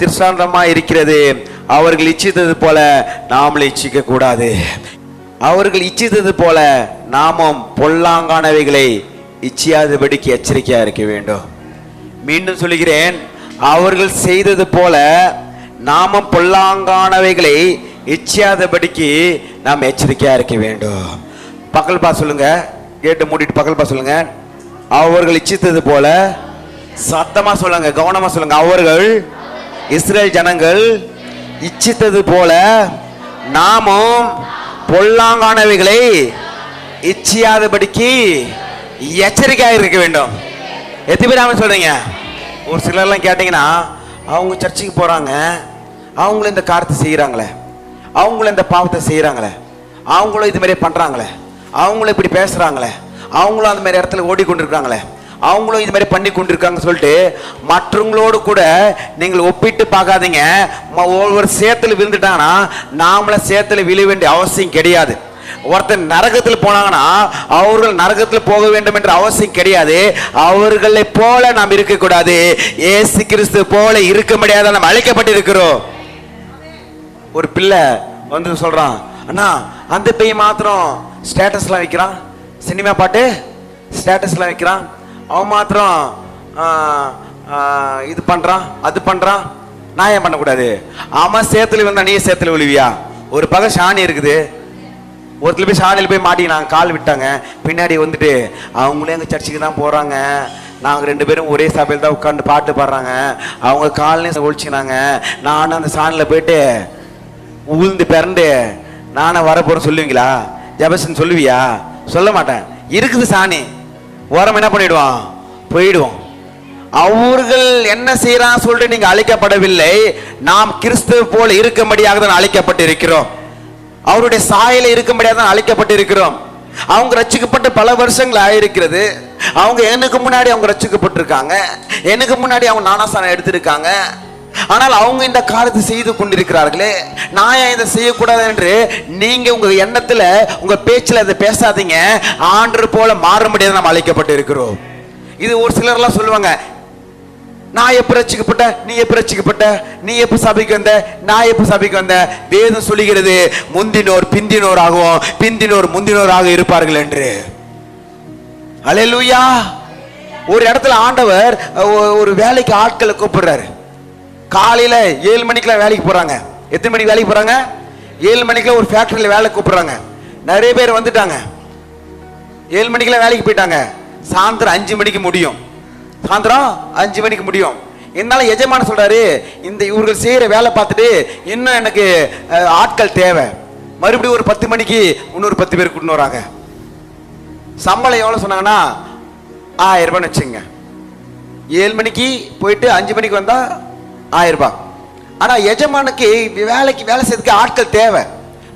திருஷ்டாந்தமா இருக்கிறது. அவர்கள் இச்சித்தது போல நாமளும் இச்சிக்க கூடாது. அவர்கள் இச்சித்தது போல நாமும் பொல்லாங்கானவைகளை இச்சியாதபடிக்கு எச்சரிக்கையா இருக்க வேண்டும். மீண்டும் சொல்கிறேன், அவர்கள் செய்தது போல நாமும் பொல்லாங்கானவைகளை இச்சியாதபடிக்கு நாம் எச்சரிக்கையா இருக்க வேண்டும். பக்கல்பா சொல்லுங்க, கேட்டு மூடிட்டு பக்கல்பா சொல்லுங்க. அவர்கள் இச்சித்தது போல, சத்தமா சொல்லுங்க, கவனமா சொல்லுங்க. அவர்கள் இஸ்ரேல் ஜனங்கள் இச்சித்தது போல நாமும் பொல்லாங்கானவைகளை இச்சியாதபடிக்கு எச்சரிக்கையாக இருக்க வேண்டும். எத்தனை பேர் சொல்றீங்க? ஒரு சிலர்லாம் கேட்டீங்கன்னா, அவங்க சர்ச்சுக்கு போறாங்க, அவங்களும் இந்த காரியத்தை செய்யறாங்களே, அவங்களும் இந்த பாவத்தை செய்யறாங்களே, அவங்களும் இது மாதிரி பண்றாங்களே, அவங்களும் இப்படி பேசுறாங்களே, அவங்களும் அந்த மாதிரி இடத்துல ஓடிக்கொண்டிருக்காங்களே, அவங்களும் இது மாதிரி பண்ணி கொண்டிருக்காங்க சொல்லிட்டு மற்றவங்களோடு கூட நீங்கள் ஒப்பிட்டு பார்க்காதீங்க. ஒவ்வொரு சேத்துல விழுந்துட்டாங்கன்னா நாமள சேத்துல விழ வேண்டிய அவசியம் கிடையாது. ஒருத்தர் நரகத்தில் போனாங்கன்னா அவர்கள் நரகத்தில் போக வேண்டும் என்ற அவசியம் கிடையாது. அவர்களை போல நாம் இருக்கக்கூடாது. இயேசு கிறிஸ்து போல இருக்க முடியாத நாம் அழைக்கப்பட்டிருக்கிறோம். ஒரு பிள்ளை வந்து சொல்றான், அண்ணா அந்த பையன் மாத்திரம் ஸ்டேட்டஸ்லாம் வைக்கிறான், சினிமா பாட்டு ஸ்டேட்டஸ்லாம் வைக்கிறான், அவன் மாத்திரம் இது பண்றான் அது பண்றான், நான் ஏன் பண்ணக்கூடாது? அவன் சேத்துல வந்தா நீ சேத்துல விழுவியா? ஒரு பக்கம் சாணி இருக்குது, ஒருத்தர் போய் சாணியில் போய் மாட்டிக்கினாங்க, கால் விட்டாங்க, பின்னாடி வந்துட்டு அவங்களே எங்கள் சர்ச்சுக்கு தான் போகிறாங்க, நாங்கள் 2 பேரும் ஒரே சபையில் தான் உட்காந்து பாட்டு பாடுறாங்க, அவங்க கால்னே ஒழிச்சிக்கினாங்க, நானும் அந்த சாணியில் போயிட்டு உளுந்து பிறண்டு நானும் வரப்போறேன்னு சொல்லுவீங்களா? ஜபசன் சொல்லுவியா? சொல்ல மாட்டேன். இருக்குது சாணி, ஓரம் என்ன பண்ணிடுவான்? போயிடுவோம். அவர்கள் என்ன செய்யறான் சொல்லிட்டு நீங்க அழைக்கப்படவில்லை. நாம் கிறிஸ்துவ போல இருக்கும்படியாக தான் அழைக்கப்பட்டு இருக்கிறோம். அவருடைய சாயல இருக்கும்படியாக தான் அழைக்கப்பட்டு இருக்கிறோம். அவங்க ரட்சிக்கப்பட்டு பல வருஷங்கள் ஆயிருக்கிறது. அவங்க எனக்கு முன்னாடி அவங்க ரட்சிக்கப்பட்டிருக்காங்க, எனக்கு முன்னாடி அவங்க ஞானஸ்நானம் எடுத்திருக்காங்க. ஆனால் அவங்க இந்த காரியத்தை செய்து கொண்டிருக்கிறார்களே, நான் ஏன் இதை செய்யக்கூடாது என்று நீங்க உங்க எண்ணத்துல உங்க பேச்சுல அதை பேசாதீங்க. ஆண்டவர் போல மாற முடியாது நாம் அழைக்கப்பட்டு இருக்கிறோம். இது ஒரு சிலர்லாம் சொல்லுவாங்க, நான் எப்ப ரட்சிக்கப்பட்ட, நீ எப்ப ரட்சிக்கப்பட்ட, நீ எப்ப சபைக்கு வந்த, நான் எப்ப சபைக்கு வந்த? வேதம் சொல்லுகிறது, முந்தினோர் பிந்தினோராகவும் பிந்தினோர் முந்தினோராக இருப்பார்கள் என்று. அல்லேலூயா. ஒரு இடத்துல ஆண்டவர் ஒரு வேலைக்கு ஆட்களை கூப்பிடுறாரு. காலையில 7 மணிக்கெல்லாம் வேலைக்கு போறாங்க. எத்தனை மணிக்கு வேலைக்கு போறாங்க? 7 மணிக்கெல்லாம் ஒரு ஃபேக்டரியில வேலை கூப்பிடுறாங்க. நிறைய பேர் வந்துட்டாங்க. 7 மணிக்கெல்லாம் வேலைக்கு போயிட்டாங்க. சாயந்தரம் 5 மணிக்கு முடியும். சாயந்தரம் 5 மணிக்கு முடியும். என்னால எஜமான சொல்றாரு, இந்த இவர்கள் செய்யற வேலை பார்த்துட்டு இன்னும் எனக்கு ஆட்கள் தேவை. மறுபடியும் ஒரு 10 மணிக்கு இன்னொரு 10 பேர் கூட்டின்னு வராங்க. சம்பளம் எவ்வளவு சொன்னாங்கன்னா 1000 ரூபான்னு வச்சுங்க. 7 மணிக்கு போயிட்டு 5 மணிக்கு வந்தா 1000 ரூபாய். ஆனா எஜமானுக்கு வேலைக்கு வேலை செய்யறதுக்கு ஆட்கள் தேவை.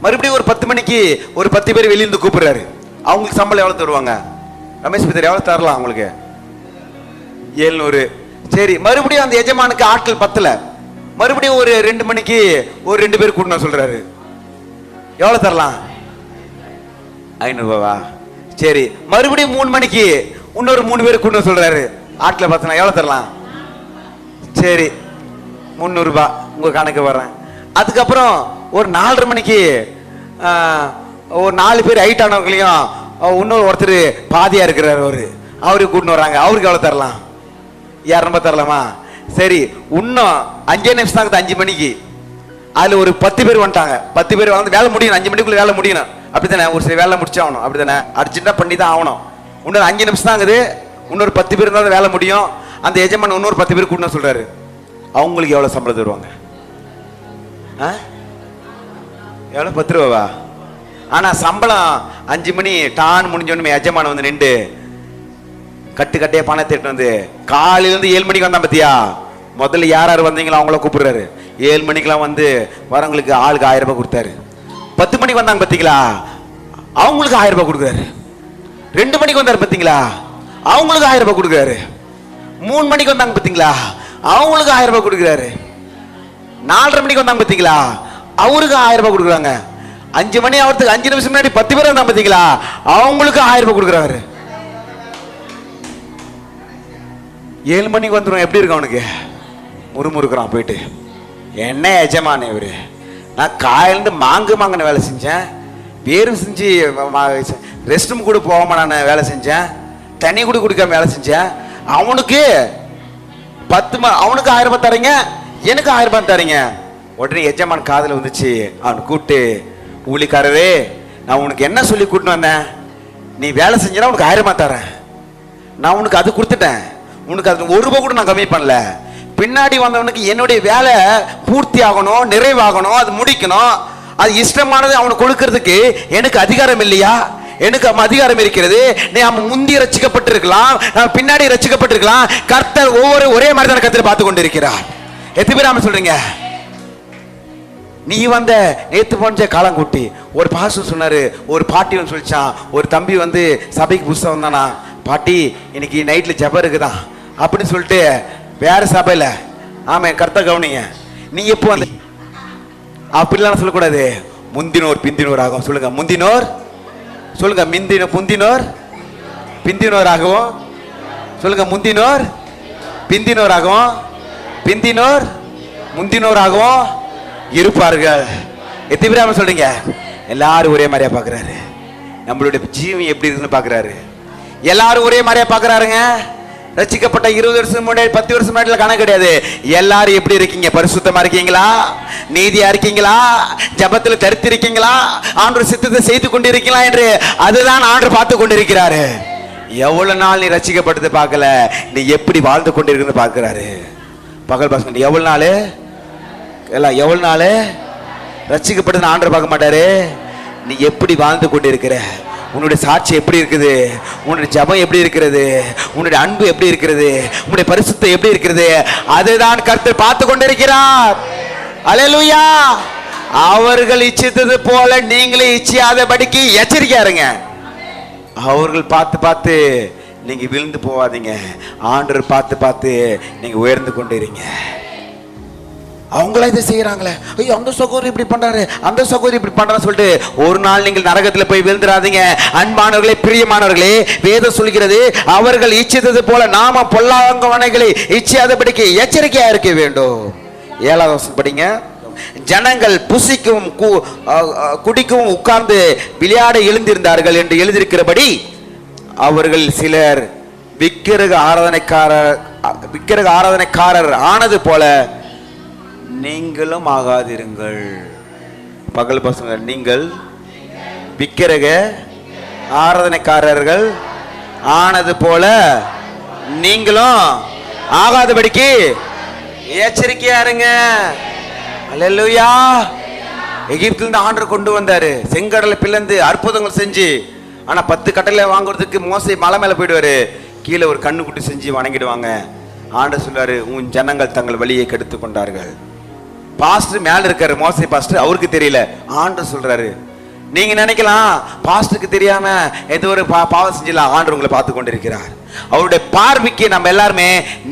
மறுபடியும் ஒரு 10 மணிக்கு ஒரு 10 பேர் வெளியிருந்து கூப்பிடுறாரு. அவங்களுக்கு சம்பளம் எவ்வளவு தருவாங்க? ரமேஷ் பித்தர் எவ்வளவு தரலாம் அவங்களுக்கு? 700. சரி, மறுபடியும் அந்த எஜமானுக்கு ஆட்கள் பத்தல. மறுபடியும் ஒரு 2 மணிக்கு ஒரு 2 பேர் கூட்டினா சொல்றாரு, எவ்வளவு தரலாம்? 500 ரூபாவா? சரி, மறுபடியும் 3 மணிக்கு இன்னொரு 3 பேர் கூட்டினா சொல்றாரு, ஆட்களை பார்த்தனா எவ்வளவு தரலாம்? சரி, 300 ரூபாய் உங்க கணக்கு வர்றேன். அதுக்கப்புறம் ஒரு 4:30 மணிக்கு ஒரு 4 பேர் ஹைட் ஆனவங்களையும் இன்னொரு ஒருத்தர் பாதியா இருக்கிறார், அவருக்கு கூட்டின்னு வர்றாங்க. அவருக்கு எவ்வளவு தரலாம்? 200 தரலாமா? சரி, இன்னும் 5 நிமிஷம் தான் 5 மணிக்கு. அதுல ஒரு 10 பேர் வந்துட்டாங்க. 10 பேர் வந்து வேலை முடியணும், 5 மணிக்குள்ள வேலை முடியணும். அப்படித்தானே? ஒரு சில வேலை முடிச்சாகணும், அப்படித்தானே? அர்ஜென்ட்டா பண்ணி தான் ஆகணும். இன்னொரு 5 நிமிஷம் தான் இருக்குது. இன்னொரு 10 பேர் இருந்தால் வேலை முடியும். அந்த எஜமான் இன்னொரு 10 பேர் கூட்டினா சொல்றாரு, அவங்களுக்கு எவ்வளவு சம்பளம் தருவாங்க? எவ்வளவு? 10 ரூபாவா? ஆனா சம்பளம் 5 மணி டான் முடிஞ்சோன்னு எஜமான் வந்து நின்று கட்டு கட்டையா பணத்தை எடுத்து வந்து காலையில இருந்து 7 மணிக்கு வந்தான் பத்தியா. முதல்ல யார் யார் வந்தீங்களோ அவங்கள கூப்பிடுறாரு. 7 மணிக்கெல்லாம் வந்து வரவங்களுக்கு ஆளுக்கு 1000 ரூபாய் கொடுத்தாரு. 10 மணிக்கு வந்தாங்க பத்தீங்களா, அவங்களுக்கு 1000 ரூபாய் கொடுக்குறாரு. 2 மணிக்கு வந்தாரு பத்தீங்களா, அவங்களுக்கு 1000 ரூபாய் கொடுக்குறாரு. 3 மணிக்கு வந்தாங்க பத்தீங்களா, அவங்களுக்கு 1000 ரூபாய் கொடுக்குறாரு. 4:30 மணிக்கு வந்தாங்க பத்தீங்களா, அவருக்கு 1000 ரூபாய் கொடுக்குறாங்க. 5 மணி ஆகிறதுக்கு 5 நிமிஷம் முன்னாடி 10 பேர் வந்தாங்க பத்தீங்களா, அவங்களுக்கு 1000 ரூபாய் கொடுக்குறாரு. 7 மணிக்கு வந்துடும். எப்படி இருக்கு அவனுக்கு? முறுமுறுக்கிறான் போயிட்டு. என்ன எஜமான இவரு, நான் காயிலிருந்து மாங்குன்னு வேலை செஞ்சேன், வேறு செஞ்சு ரெஸ்ட் ரூம் கூட போகாம நான் வேலை செஞ்சேன், தண்ணி கூட குடிக்காம வேலை செஞ்சேன். அவனுக்கு 10 அவனுக்கு 1000 ரூபாய் தரீங்க, எனக்கு 1000 ரூபாய் தரீங்க. உடனே எஜமான் காதில் வந்துச்சு. அவன் கூப்பிட்டு, ஊழிக்காரரே நான் உனக்கு என்ன சொல்லி கூட்டின்னு வந்தேன், நீ வேலை செஞ்சனா உனக்கு 1000 ரூபாய் தரேன். நான் உனக்கு அது கொடுத்துட்டேன், உனக்கு அது 1 ரூபாய் கூட நான் கம்மி பண்ணல. பின்னாடி வந்தவனுக்கு என்னுடைய வேலை பூர்த்தி ஆகணும், நிறைவாகணும், அது முடிக்கணும், அது இஷ்டமானது அவனுக்கு கொடுக்கறதுக்கு எனக்கு அதிகாரம் இல்லையா? எனக்கு அதிகாரம் இருக்கிறது. நீ முந்தி ரட்சிக்கப்பட்டிருக்கலாம், நான் பின்னாடி ரட்சிக்கப்பட்டிருக்கலாம். கர்த்தர் ஒரே மாதிரி தான் கர்த்தர் பார்த்து கொண்டு இருக்கிறார். எத்தனை பேர் ஆமென் சொல்றீங்க? நீ வந்த நேத்து போன்ற காலங்கூட்டி ஒரு பாஸ்டர் சொன்னாரு, ஒரு பாட்டி வந்து சொல்லிச்சான், ஒரு தம்பி வந்து சபைக்கு புதுசாக வந்தானா, பாட்டி இன்னைக்கு நைட்ல ஜெபம் இருக்குதான் அப்படின்னு சொல்லிட்டு வேற சபையில. ஆமா கர்த்தர் கவனிங்க. நீ எப்போ வந்து அப்படிலாம் சொல்லக்கூடாது. முந்தினோர் பிந்தினோர் ஆகும். சொல்லுங்க முந்தினோர், சொல்லுங்க முந்தினோர் பிந்தினோர் ஆகும். சொல்லுங்க முந்தினோர் பிந்தினோர் ஆகும், பிந்தினோர் முந்தினோர் ஆகும் இருப்பார்கள். எத்தனை பேர் சொல்றீங்க? எல்லாரும் ஒரே மாதிரியா பாக்குறாரு. நம்மளுடைய ஜீவன் எப்படி இருக்குன்னு பாக்குறாரு. எல்லாரும் ஒரே மாதிரியா பாக்குறாருங்க. ரட்சிக்கப்பட்ட 20 வருஷம் முன்னாடி 10 வருஷம் முன்னாடி கணக்கு கிடையாது. எல்லாரும் எப்படி இருக்கீங்க? பரிசுத்தமா இருக்கீங்களா? நீதியா இருக்கீங்களா? ஜபத்துல தரித்து இருக்கீங்களா? ஆண்டவர் சித்தத்தை செய்து கொண்டிருக்கீங்களா என்று அதுதான் ஆண்டவர் பார்த்து கொண்டிருக்கிறாரு. எவ்வளவு நாள் நீ ரட்சிக்கப்பட்டது பார்க்கல, நீ எப்படி வாழ்ந்து கொண்டிருக்குன்னு பார்க்கிறாரு. பகல் பாசம் எவ்வளவு நாள் எல்லாம் எவ்வளவு நாள் ரட்சிக்கப்பட்டதுன்னு ஆண்டவர் பார்க்க மாட்டாரு. நீ எப்படி வாழ்ந்து கொண்டிருக்கிற, உன்னுடைய சாட்சி எப்படி இருக்குது, உன்னுடைய ஜபம் எப்படி இருக்கிறது, உன்னுடைய அன்பு எப்படி இருக்கிறது, உன்னுடைய பரிசுத்தம் எப்படி இருக்கிறது, அதுதான் கர்த்தர் பார்த்து கொண்டிருக்கிறார். அல்லேலூயா. அவர்கள் இச்சித்தது போல நீங்களே இச்சியாதபடிக்கு எச்சரிக்கையா இருங்க. அவர்கள் பார்த்து பார்த்து நீங்க விழுந்து போவாதீங்க. ஆண்டவர் பார்த்து பார்த்து நீங்க உயர்ந்து கொண்டிருங்க. அவங்கள இதை செய்யறாங்களே, ஐயோ அந்த சகோதரி இப்படி பண்றாரு, அந்த சகோதரி இப்படி பண்றான்னு சொல்லிட்டு ஒரு நாள் நீங்கள் நரகத்துல போய் விழுந்துடாதீங்க. அன்பானவர்களே, பிரியமானவர்களே, வேதம் சொல்கிறது, அவர்கள் இச்சித்தது போல நாம பொல்லாங்கவனைகளை இச்சியாதபடிக்கு எச்சரிக்கையா இருக்க வேண்டும். 7ஆவது வசனம் படிங்க. ஜனங்கள் புசிக்கவும் குடிக்கவும் உட்கார்ந்து விளையாட எழுந்திருந்தார்கள் என்று எழுதியிருக்கிறபடி அவர்கள் சிலர் விக்கிரக ஆராதனைக்காரர் ஆனது போல நீங்களும் ஆகாதிருங்கள். பகல் பசங்க, நீங்கள் விக்கிரக ஆராதனைக்காரர்கள் ஆனது போல நீங்களும் ஆகாதபடிக்கு எச்சரிக்கையா இருங்க. அல்லேலூயா. எகிப்தில இருந்து ஆண்டவர் கொண்டு வந்தாரு, செங்கடலை பிளந்து அற்புதங்கள் செஞ்சு. ஆனா 10 கட்டளை வாங்குறதுக்கு மோசே மலை மேல போயிடுவாரு, கீழே ஒரு கண்ணுக்குட்டி செஞ்சு வணங்கிடுவாங்க. ஆண்டவர் சொல்றாரு, உன் ஜனங்கள் தங்கள் வழியை கெடுத்து கொண்டார்கள். பாஸ்டர் மேல இருக்காரு, மோசே பாஸ்டர், அவருக்கு தெரியல. ஆண்டவர் சொல்றாரு, நீங்க நினைக்கலாம் பாஸ்டருக்கு தெரியாம ஏதோ ஒரு பாவம் செஞ்சலாம். ஆண்டவர் உங்களை பார்த்து கொண்டிருக்கிறார். அவருடைய பார்வைக்கு நம்ம எல்லாருமே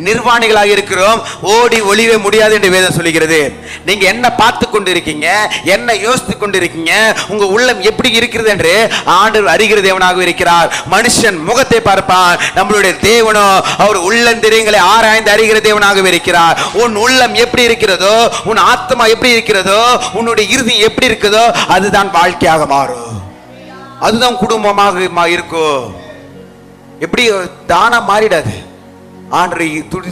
நிர்வாணிகளாக இருக்கிறோம், ஓடி ஒளிய முடியாது என்று வேதம் சொல்லுகிறது. நீங்க என்ன பார்த்து கொண்டிருக்கீங்க, என்ன யோசித்து கொண்டிருக்கீங்க, உங்க உள்ளம் எப்படி இருக்கிறது என்று ஆண்டவர் அறிகிற தேவனாக இருக்கிறார். மனுஷன் முகத்தை பார்ப்பான், நம்மளுடைய தேவனோ அவர் உள்ளந்திரியங்களை ஆராய்ந்து அறிகிற தேவனாக இருக்கிறார். உன் உள்ளம் எப்படி இருக்கிறதோ, உன் ஆத்மா எப்படி இருக்கிறதோ, உன்னுடைய இறுதி எப்படி இருக்குதோ அதுதான் வாழ்க்கையாக மாறும், அதுதான் குடும்பமாக இருக்கும். எப்படி தானா மாறிடாது. ஆண்டரை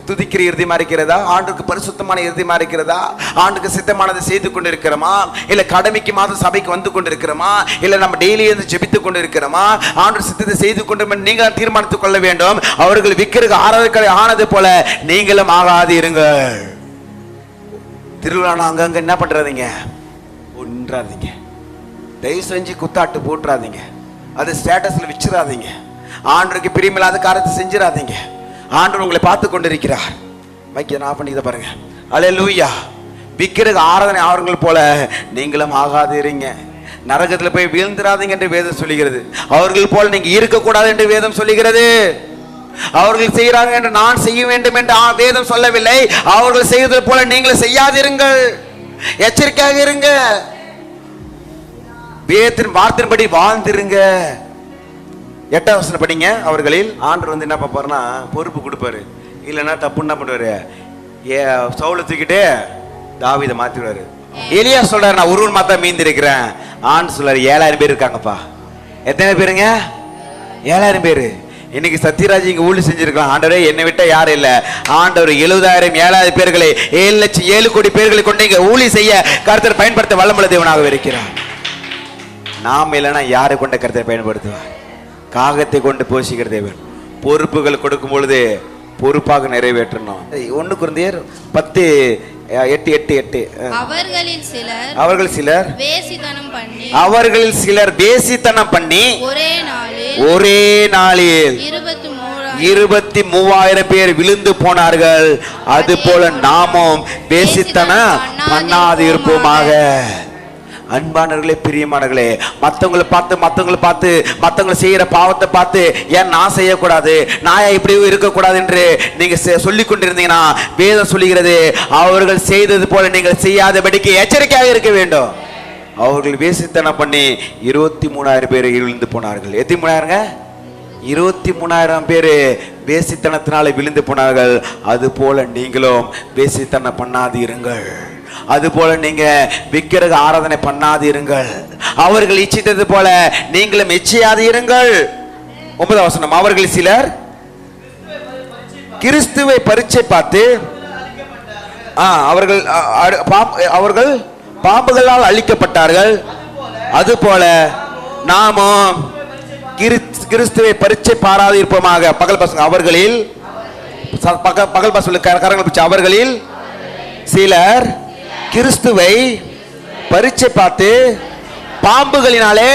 துதிக்கிற இறுதியமா இருக்கிறதா, ஆண்டுக்கு பரிசுத்தமான இறுதியமா இருக்கிறதா, ஆண்டுக்கு சித்தமானதை செய்து கொண்டிருக்கிறோமா, இல்ல கடமைக்கு மாதம் சபைக்கு வந்து கொண்டிருக்கிறோமா, இல்ல நம்ம டெய்லி இருந்து ஜெபித்து கொண்டிருக்கிறோமா, ஆண்டு சித்தத்தை செய்து கொண்டு நீங்க தீர்மானித்துக் கொள்ள வேண்டும். அவர்கள் விக்கிரக ஆராதனை ஆனது போல நீங்களும் ஆகாது இருங்கள். திருவிழா அங்கங்க என்ன பண்றாதீங்க, ஒன்றாதீங்க. தயவு செஞ்சு குத்தாட்டு போட்டுறாதீங்க, அது ஸ்டேட்டஸ்ல வச்சிடாதீங்க, ஆண்டவருக்கு பிரியமில்லாத காரியத்தை செஞ்சிடாதீங்க. ஆண்டவர் உங்களை பார்த்து கொண்டிருக்கிறார். மைக்க நான் பண்ணிக்க பாருங்க. அல்லேலூயா. விக்கிரக ஆராதனை அவர்கள் போல நீங்களும் ஆகாதிருங்க. நரகத்தில் போய் வீழ்ந்திராதீங்க என்று வேதம் சொல்லுகிறது. அவர்கள் போல நீங்க இருக்கக்கூடாது என்று வேதம் சொல்லுகிறது. அவர்கள் செய்கிறாங்க என்று நான் செய்ய வேண்டும் என்று வேதம் சொல்லவில்லை. அவர்கள் செய்வது போல நீங்கள் செய்யாதிருங்கள், எச்சரிக்கையாக இருங்க, வேதத்தின் வார்த்தையின்படி வாழ்ந்திருங்க. 8ஆம் வசனம் படிங்க. அவர்களில் ஆண்டவர் வந்து என்ன பார்ப்பாருன்னா பொறுப்பு கொடுப்பாரு. இல்லைன்னா தப்பு என்ன பண்ணுவாரு, சவுலை தூக்கிட்டு தாவீதை மாத்திடுவாரு. எலியா சொல்றாரு நான் ஒருவன் மாத்தா மீந்து இருக்கிறேன். ஆண்டு சொல்றாரு 7000 பேர் இருக்காங்கப்பா. எத்தனை பேருங்க? 7000 பேரு. இன்னைக்கு சத்யராஜ் இங்க ஊழி செஞ்சிருக்கலாம். ஆண்டவரே என்னை விட்ட யாரும் இல்ல. ஆண்டவர் 70,000 7,000 பேர்களை 7 கோடி பேர்களை கொண்டு இங்க ஊழி செய்ய கர்த்தர் பயன்படுத்த வல்லமுள்ள தேவனாக இருக்கிறார். நாம் இல்லைன்னா யாரை கொண்ட கர்த்தரை பயன்படுத்துவார்? காகத்தை கொண்டு போஷிக்கிற தேவன். பொறுப்புகள் கொடுக்கும் பொழுது பொறுப்பாக நிறைவேற்றணும். 1 கொரிந்தியர் 10:8 அவர்கள் சிலர் வேசித்தனம் பண்ணி ஒரே நாளில் 23,000 பேர் விழுந்து போனார்கள். அது போல நாமும் வேசித்தனம் பண்ணாது இருப்போமாக. அன்பானவர்களே, பிரியமானவர்களே, மற்றவங்களை பார்த்து மற்றவங்களை செய்யற பாவத்தை பார்த்து ஏன் நான் செய்யக்கூடாது, நான் இப்படி இருக்கக்கூடாது என்று நீங்க சொல்லிக் கொண்டிருந்தீங்கன்னா வேதம் சொல்லுகிறது அவர்கள் செய்தது போல நீங்கள் செய்யாதபடிக்கு எச்சரிக்கையாக இருக்க வேண்டும். அவர்கள் வேசித்தனம் பண்ணி 23,000 பேர் விழுந்து போனார்கள். எத்தனை 3,000ங்க? 23,000 பேர் வேசித்தனத்தினால விழுந்து போனார்கள். அது போல நீங்களும் வேசித்தனம் பண்ணாது இருங்கள். அதுபோல நீங்க விக்கிரக ஆராதனை பண்ணாது இருங்கள். அவர்கள் இச்சித்தது போல நீங்களும் இச்சையாது இருங்கள். 9ஆம் வசனம். அவர்கள் சிலர் கிறிஸ்துவை பரீட்சை பார்த்து அவர்கள் பாம்புகளால் அழிக்கப்பட்டார்கள். அதுபோல நாமும் கிறிஸ்துவை பரீட்சை பாராது இருப்போமாக. பகல் பசங்க அவர்களில் பகல் பசங்க கரங்களை பிடிச்ச அவர்களில் சிலர் கிறிஸ்துவை பரீட்சை பார்த்து பாம்புகளினாலே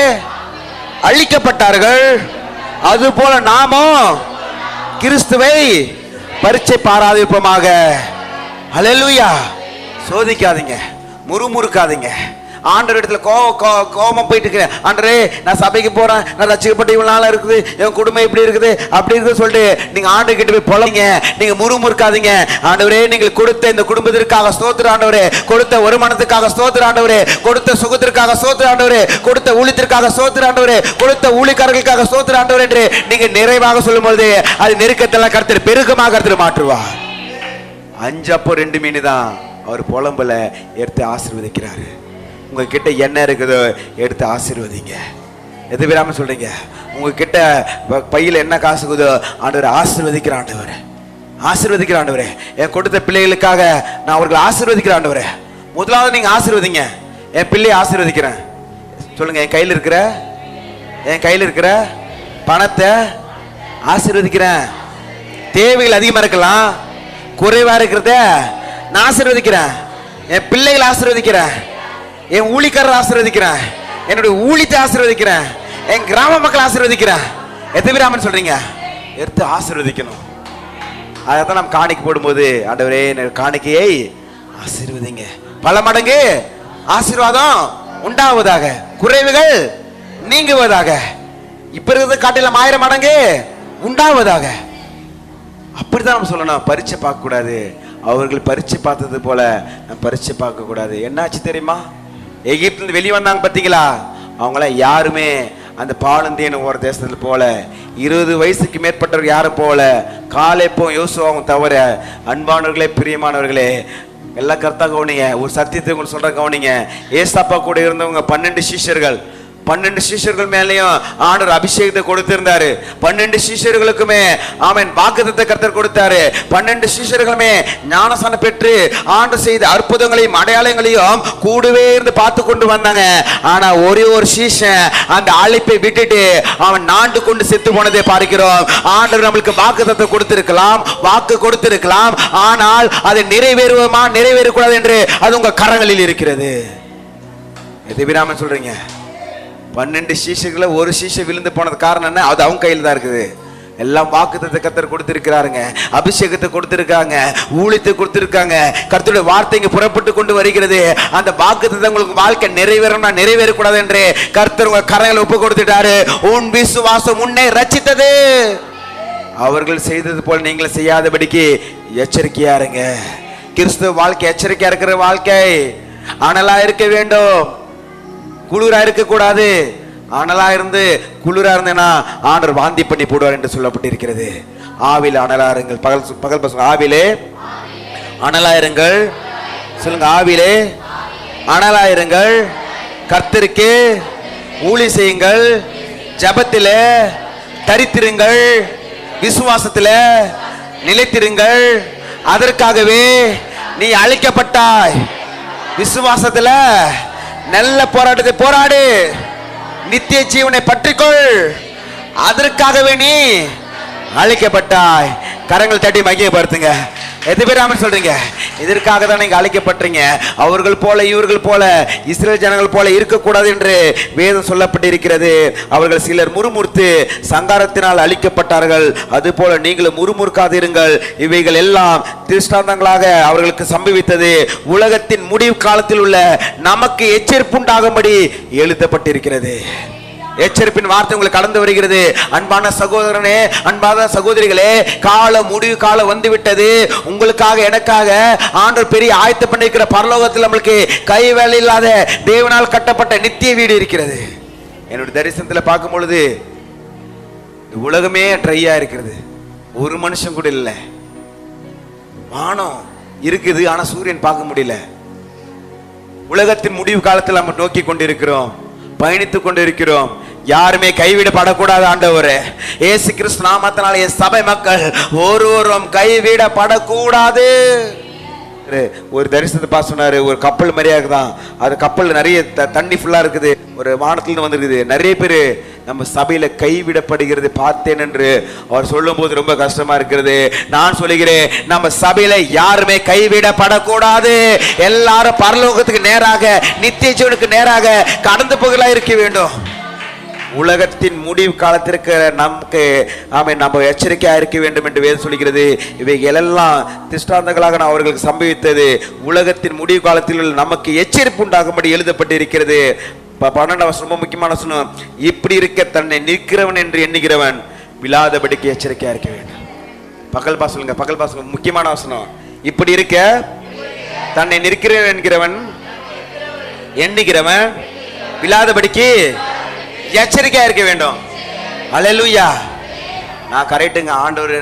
அழிக்கப்பட்டார்கள். அதுபோல நாமும் கிறிஸ்துவை பரீட்சை பாராதிருப்போமாக. அல்லேலூயா. சோதிக்காதீங்க, முறுமுறுக்காதீங்க. ஆண்டவர் இடத்துல கோபம் போயிட்டு இருக்கிறேன். ஆண்டரே நான் சபைக்கு போறேன், நான் ரட்சிக்கப்பட்ட இவ்வளவு நாளா இருக்குது, என் குடும்பம் இப்படி இருக்குது அப்படி இருக்குது சொல்லிட்டு நீங்க ஆண்டு கிட்ட போய் பொழங்க. நீங்க முறுமுறுக்காதீங்க. ஆண்டவரே நீங்கள் கொடுத்த இந்த குடும்பத்திற்காக ஸ்தோத்திர ஆண்டவரே, கொடுத்த வருமானத்துக்காக ஸ்தோத்திர ஆண்டவரே, கொடுத்த சுகத்திற்காக ஸ்தோத்திர ஆண்டவரே, கொடுத்த ஊழியத்திற்காக ஸ்தோத்திர ஆண்டவரே, கொடுத்த ஊழியக்காரர்களுக்காக ஸ்தோத்திர ஆண்டவரே என்று நீங்க நிறைவாக சொல்லும் பொழுது அது நெருக்கத்தெல்லாம் கர்த்தர் பெருக்கமாக கர்த்தர் மாற்றுவார். 5 அப்பம் 2 மீன் தான் அவர் புலம்பல எடுத்து ஆசீர்வதிக்கிறாரு. உங்ககிட்ட என்ன இருக்குதோ எடுத்து ஆசீர்வதிங்க. எது விடாம சொல்றீங்க? உங்ககிட்ட பையில என்ன காசு இருக்குதோ ஆண்டவர் ஆசீர்வதிக்கிற ஆண்டவர், ஆசீர்வதிக்கிற ஆண்டவரே. என் கொடுத்த பிள்ளைகளுக்காக நான் அவர்களை ஆசீர்வதிக்கிற ஆண்டவரே. முதலாவது நீங்க ஆசீர்வதிங்க. என் பிள்ளையை ஆசீர்வதிக்கிறேன் சொல்லுங்க. என் கையில் இருக்கிற பணத்தை ஆசீர்வதிக்கிறேன். தேவைகள் அதிகமா இருக்கலாம், குறைவா இருக்கிறத நான் ஆசீர்வதிக்கிறேன். என் பிள்ளைகளை ஆசீர்வதிக்கிறேன், என் ஊழியக்காரரை ஆசீர்வதிக்கிறேன், என்னுடைய ஊழியத்தை ஆசீர்வதிக்கிறேன், என் கிராம மக்களை ஆசீர்வதிக்கிறேன். எத்தனை பேர் சொல்றீங்க? எடுத்து ஆசீர்வதிக்கணும். அதைத்தான் நம்ம காணிக்கை போடும்போது ஆண்டவரே காணிக்கையை ஆசீர்வதிங்க, பல மடங்கு ஆசீர்வாதம் உண்டாவதாக, குறைவுகள் நீங்குவதாக, இப்ப இருக்கிறத காட்டிலும் 1000 மடங்கு உண்டாவதாக. அப்படித்தான் நம்ம சொல்லணும். பரீட்சை பார்க்க கூடாது. அவர்கள் பரீட்சை பார்த்தது போல நம்ம பரீட்சை பார்க்க கூடாது. என்னாச்சு தெரியுமா? எகிப்திலிருந்து வெளியே வந்தாங்க பார்த்தீங்களா? அவங்கள யாருமே அந்த பாலந்தேன் ஒரு தேசத்தில் போல 20 வயசுக்கு மேற்பட்டவர் யாரும் போல, காலேப்பும் யோசுவாவும் தவிர. அன்பானவர்களே, பிரியமானவர்களே, எல்லா கருத்தா கவனிங்க. ஒரு சத்தியத்தை உங்களுக்கு சொல்ற கவனிங்க. ஏசாப்பா கூட இருந்தவங்க 12 சீஷர்கள், 12 சீஷர்கள் மேலேயும் ஆண்டவர் அபிஷேகத்தை கொடுத்திருந்தாரு. 12 சீஷர்களுக்குமே ஆமென் வாக்குத்தத்தத்தை கர்த்தர் கொடுத்தாரு. 12 சீஷர்களுமே ஞானஸ்நானம் பெற்று ஆண்டவர் செய்த அற்புதங்களையும் அடையாளங்களையும் கூடவே இருந்து பார்த்து கொண்டு வந்தாங்க. ஆனா ஒரே ஒரு சீஷன் அந்த அழைப்பை விட்டுட்டு அவன் நாண்டு கொண்டு செத்து போனதை பார்க்கிறோம். ஆண்டவர் நம்மளுக்கு வாக்குத்தத்தத்தை கொடுத்திருக்கலாம், வாக்கு கொடுத்திருக்கலாம், ஆனால் அதை நிறைவேறுவோமா நிறைவேறக்கூடாது என்று அது உங்க கரங்களில் இருக்கிறது. எதை விடாம சொல்றீங்க? 12 சீஷர்களை ஒரு சீஷை விழுந்து போனது காரணம் என்ன? அது அவங்க கையில் தான் இருக்குது. எல்லாம் வாக்குத்தத்தத்தை கர்த்தர் கொடுத்திருக்கிறாருங்க, அபிஷேகத்தை கொடுத்திருக்காங்க, ஊழியத்தை கொடுத்திருக்காங்க. கர்த்தருடைய வார்த்தை இங்க புறப்பட்டு கொண்டு வருகிறது. அந்த வாக்குத்தத்தம் உங்களுக்கு வாழ்க்கை நிறைவேறணும்னா நிறைவேறக்கூடாது என்று கர்த்தர் உங்க கரங்களை ஒப்பு கொடுத்துட்டாரு. உன் விசுவாசம் உன்னை ரட்சித்தது. அவர்கள் செய்தது போல நீங்களும் செய்யாதபடிக்கு எச்சரிக்கையா இருங்க. கிறிஸ்துவ வாழ்க்கை எச்சரிக்கையா இருக்கிற வாழ்க்கை. அனலா இருக்க வேண்டும், குளிரா இருக்க கூடாது. அனலா இருந்து குளிரா இருந்தேன்னா ஆண்டவர் வாந்தி பண்ணி போடுவார் என்று சொல்லப்பட்டிருக்கிறது. ஆவில அனலா இருங்கள். பகல் பசங்க ஆவிலே அனலா இருங்கள். சொல்லுங்க, ஆவிலே அனலா இருங்கள். கர்த்தருக்கு ஊழியம் செய்யுங்கள். ஜெபத்திலே தரித்திருங்கள். விசுவாசத்திலே நிலைத்திருங்கள். அதற்காகவே நீ அழைக்கப்பட்டாய். விசுவாசத்துல நல்ல போராட்டத்தை போராடு. நித்திய ஜீவனை பற்றிக்கொள். அதற்காகவே நீ அழைக்கப்பட்டாய். கரங்கள் தட்டி மகிமைப்படுத்துங்க. எது பேர் ஆமென் சொல்றீங்க? இதற்காக தான் நீங்க அழைக்கப்பட்டீங்க. அவர்கள் போல இவர்கள் போல இஸ்ரேல் ஜனங்கள் போல இருக்கக்கூடாது என்று வேதம் சொல்லப்பட்டிருக்கிறது. அவர்கள் சிலர் முறுமுறுத்து சங்காரத்தினால் அழிக்கப்பட்டார்கள். அது போல நீங்களும் முறுமுறுக்காதிருங்கள். இவைகள் எல்லாம் திருஷ்டாந்தங்களாக அவர்களுக்கு சம்பவித்தது. உலகத்தின் முடிவு காலத்தில் உள்ள நமக்கு எச்சரிப்புண்டாகும்படி எழுதப்பட்டிருக்கிறது. எச்சரிப்பின் வார்த்தை உங்களுக்கு கடந்து வருகிறது. அன்பான சகோதரனே, அன்பான சகோதரிகளே, காலம் முடிவு காலம் வந்து விட்டது. உங்களுக்காக எனக்காக ஆண்டவர் பெரிய ஆயத்த பண்ணிருக்கிற பரலோகத்தில் நம்மளுக்கு கை வேலை இல்லாத தேவனால் கட்டப்பட்ட நித்திய வீடு இருக்கிறது. என்னுடைய தரிசனத்தில் பார்க்கும் பொழுது உலகமே ட்ரையா இருக்கிறது. ஒரு மனுஷன் கூட இல்லை. வானம் இருக்குது, ஆனா சூரியன் பார்க்க முடியல. உலகத்தின் முடிவு காலத்தில் நம்ம நோக்கி கொண்டிருக்கிறோம், பயணித்துக் கொண்டிருக்கிறோம். யாருமே கைவிடப்படக்கூடாது. ஆண்டவரே, இயேசு கிறிஸ்து நாமத்தினால என் சபை மக்கள் ஒருவரும் கைவிடப்படக்கூடாது. ஒரு தரிசனத்தை பார்த்து சொன்னாரு, ஒரு கப்பல் மாதிரியா இருக்குதான். அது கப்பல் நிறைய தண்ணி ஃபுல்லா இருக்குது, ஒரு வானத்துல வந்துருக்குது. நிறைய பேரு நம்ம சபையில கைவிடப்படுகிறது பார்த்தேன் என்று அவர் சொல்லும் போது ரொம்ப கஷ்டமா இருக்கிறது. நான் சொல்லுகிறேன், நம்ம சபையில யாருமே கைவிடப்படக்கூடாது. எல்லாரும் பரலோகத்துக்கு நேராக, நித்திய ஜீவனுக்கு நேராக கடந்து போகலாம் இருக்க வேண்டும். உலகத்தின் முடிவு காலத்திற்கு நமக்கு நம்ம எச்சரிக்கையா இருக்க வேண்டும் என்று வேதம் சொல்கிறது. இவைகள் எல்லாம் திஷ்டாந்தங்களாக நான் அவர்களுக்கு சம்பவித்தது. உலகத்தின் முடிவு காலத்தில் நமக்கு எச்சரிப்பு உண்டாகும்படி எழுதப்பட்டிருக்கிறது. 12 வசனம் ரொம்ப முக்கியமான வசனம். இப்படி இருக்க தன்னை நிற்கிறவன் என்று எண்ணுகிறவன் விழாதபடிக்கு எச்சரிக்கையா இருக்க வேண்டும். பகல் பாசலுங்க, பகல் பாசல் முக்கியமான வசனம். இப்படி இருக்க தன்னை நிற்கிறவன் என்கிறவன் எண்ணுகிறவன் விழாதபடிக்கு எச்சரிக்கையா இருக்க வேண்டும். அல்லேலூயா. நான் கரெக்டுங்க. ஆண்டவர்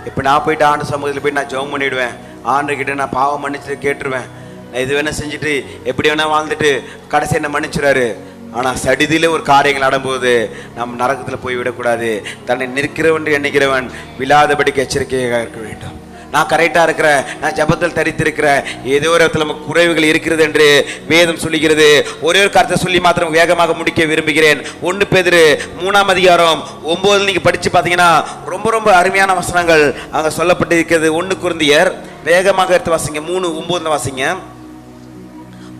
இப்ப நான் போயிட்டு ஆண்டு சமூகத்தில் போய் நான் ஜெபம் பண்ணிடுவேன். ஆண்டு கிட்ட நான் பாவம் மன்னிச்சுட்டு கேட்டுருவேன். நான் இது வேணா செஞ்சுட்டு எப்படி வேணா வாழ்ந்துட்டு கடைசி என்ன மன்னிச்சுறாரு. ஆனா சடிதியில ஒரு காரியங்கள் நடக்கும்போது நம்ம நரகத்துல போய் விடக்கூடாது. தன்னை நிற்கிறவன் எண்ணுகிறவன் விழாதபடிக்கு எச்சரிக்கையாக இருக்க வேண்டும். நான் கரெக்டா இருக்கிறேன், நான் ஜபத்தில் தரித்திருக்கிறேன், ஏதோ ஒரு இடத்துல நமக்கு குறைவுகள் இருக்கிறது என்று வேதம் சொல்லுகிறது. ஒரே ஒரு கருத்தை சொல்லி மாத்திரம் வேகமாக முடிக்க விரும்புகிறேன். 1 பேதுரு 3ஆம் அதிகாரம் 9 நீங்க படிச்சு பாத்தீங்கன்னா ரொம்ப ரொம்ப அருமையான வசனங்கள் அங்க சொல்லப்பட்டிருக்கிறது. 1 கொரிந்தியர் வேகமாக எடுத்து வாசிங்க. 3:9 வாசிங்க.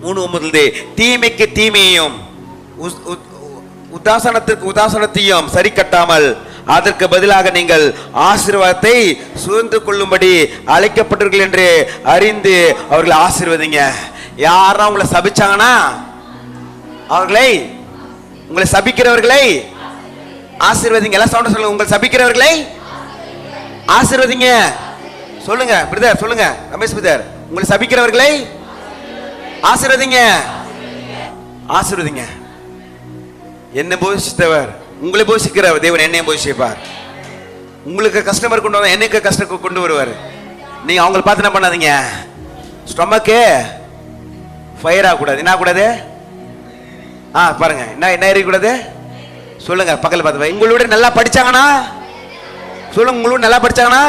3:9 தீமைக்கு தீமையையும் உதாசனத்திற்கு உதாசனத்தையும் சரி கட்டாமல் அதற்கு பதிலாக நீங்கள் ஆசீர்வாதத்தை சுதந்திர கொள்ளும்படி அழைக்கப்பட்டீர்கள் என்று அறிந்து அவர்களை ஆசீர்வதிங்க. யாரா உங்களை சபிச்சாங்கன்னா அவர்களை, உங்களை சபிக்கிறவர்களை ஆசீர்வதிங்க. எல்லாம் சவுண்ட சொல்லுங்க. உங்களை சபிக்கிறவர்களை ஆசீர்வதிங்க. சொல்லுங்க பிரதர், சொல்லுங்க ரமேஷ் பிரதர். உங்களை சபிக்கிறவர்களை ஆசீர்வதிங்க, ஆசீர்வதிங்க. என்ன போஷித்தவர் உங்களை போஷிக்கிறவர் தேவன் என்னையும் போஷிப்பார். உங்களுக்கு கஸ்டமர் கொண்டு வர எனக்கு கஷ்டம் கொண்டு வருவார். நீங்க அவங்களை பார்த்து என்ன பண்ணாதீங்க. ஸ்டொமக்கு ஃபயர் ஆகக்கூடாது. என்ன கூடாது? பாருங்க, என்ன எரியக்கூடாது? சொல்லுங்க பக்கத்தில் பார்த்து. உங்களோட நல்லா படிச்சாங்கன்னா சொல்லுங்க. உங்களோட நல்லா படிச்சாங்கன்னா,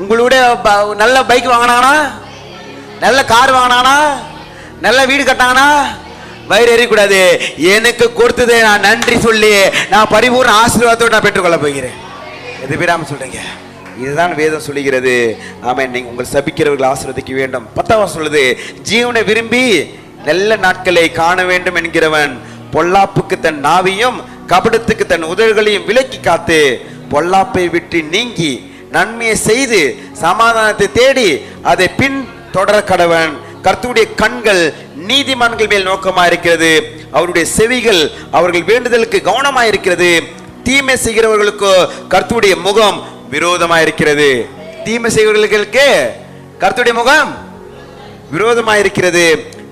உங்களோட நல்ல பைக் வாங்கினாங்கன்னா, நல்ல கார் வாங்கினாங்கன்னா, நல்ல வீடு கட்டாங்கன்னா வயிறு எறியக்கூடாது. எனக்கு கொடுத்ததை நான் நன்றி சொல்லி நான் பரிபூர்ண ஆசீர்வாதத்தோடு நான் பெற்றுக்கொள்ள போகிறேன். எது பேராம சொல்றீங்க? இதுதான் வேதம் சொல்லுகிறது. ஆமென். நீங்க உங்கள் சபிக்கிறவர்கள் ஆசீர்வதிக்க வேண்டும். 10ஆம் சொல்லுது, ஜீவனை விரும்பி நல்ல நாட்களை காண வேண்டும் என்கிறவன் பொல்லாப்புக்கு தன் நாவையும் கபடத்துக்கு தன் உதடுகளையும் விலக்கி காத்து பொல்லாப்பை விட்டு நீங்கி நன்மையை செய்து சமாதானத்தை தேடி அதை பின் தொடர கடவன். கர்த்தருடைய கண்கள் நீதிமான்கள் மேல் நோக்கமாயிருக்கிறது, அவருடைய செவிகள் அவர்கள் வேண்டுதலுக்கு கவனமாயிருக்கிறது. தீமை செய்கிறவர்களுக்கு கர்த்தருடைய முகம் விரோதமாயிருக்கிறது. தீமை செய்கிறவர்களுக்கு கர்த்தருடைய முகம் விரோதமாயிருக்கிறது.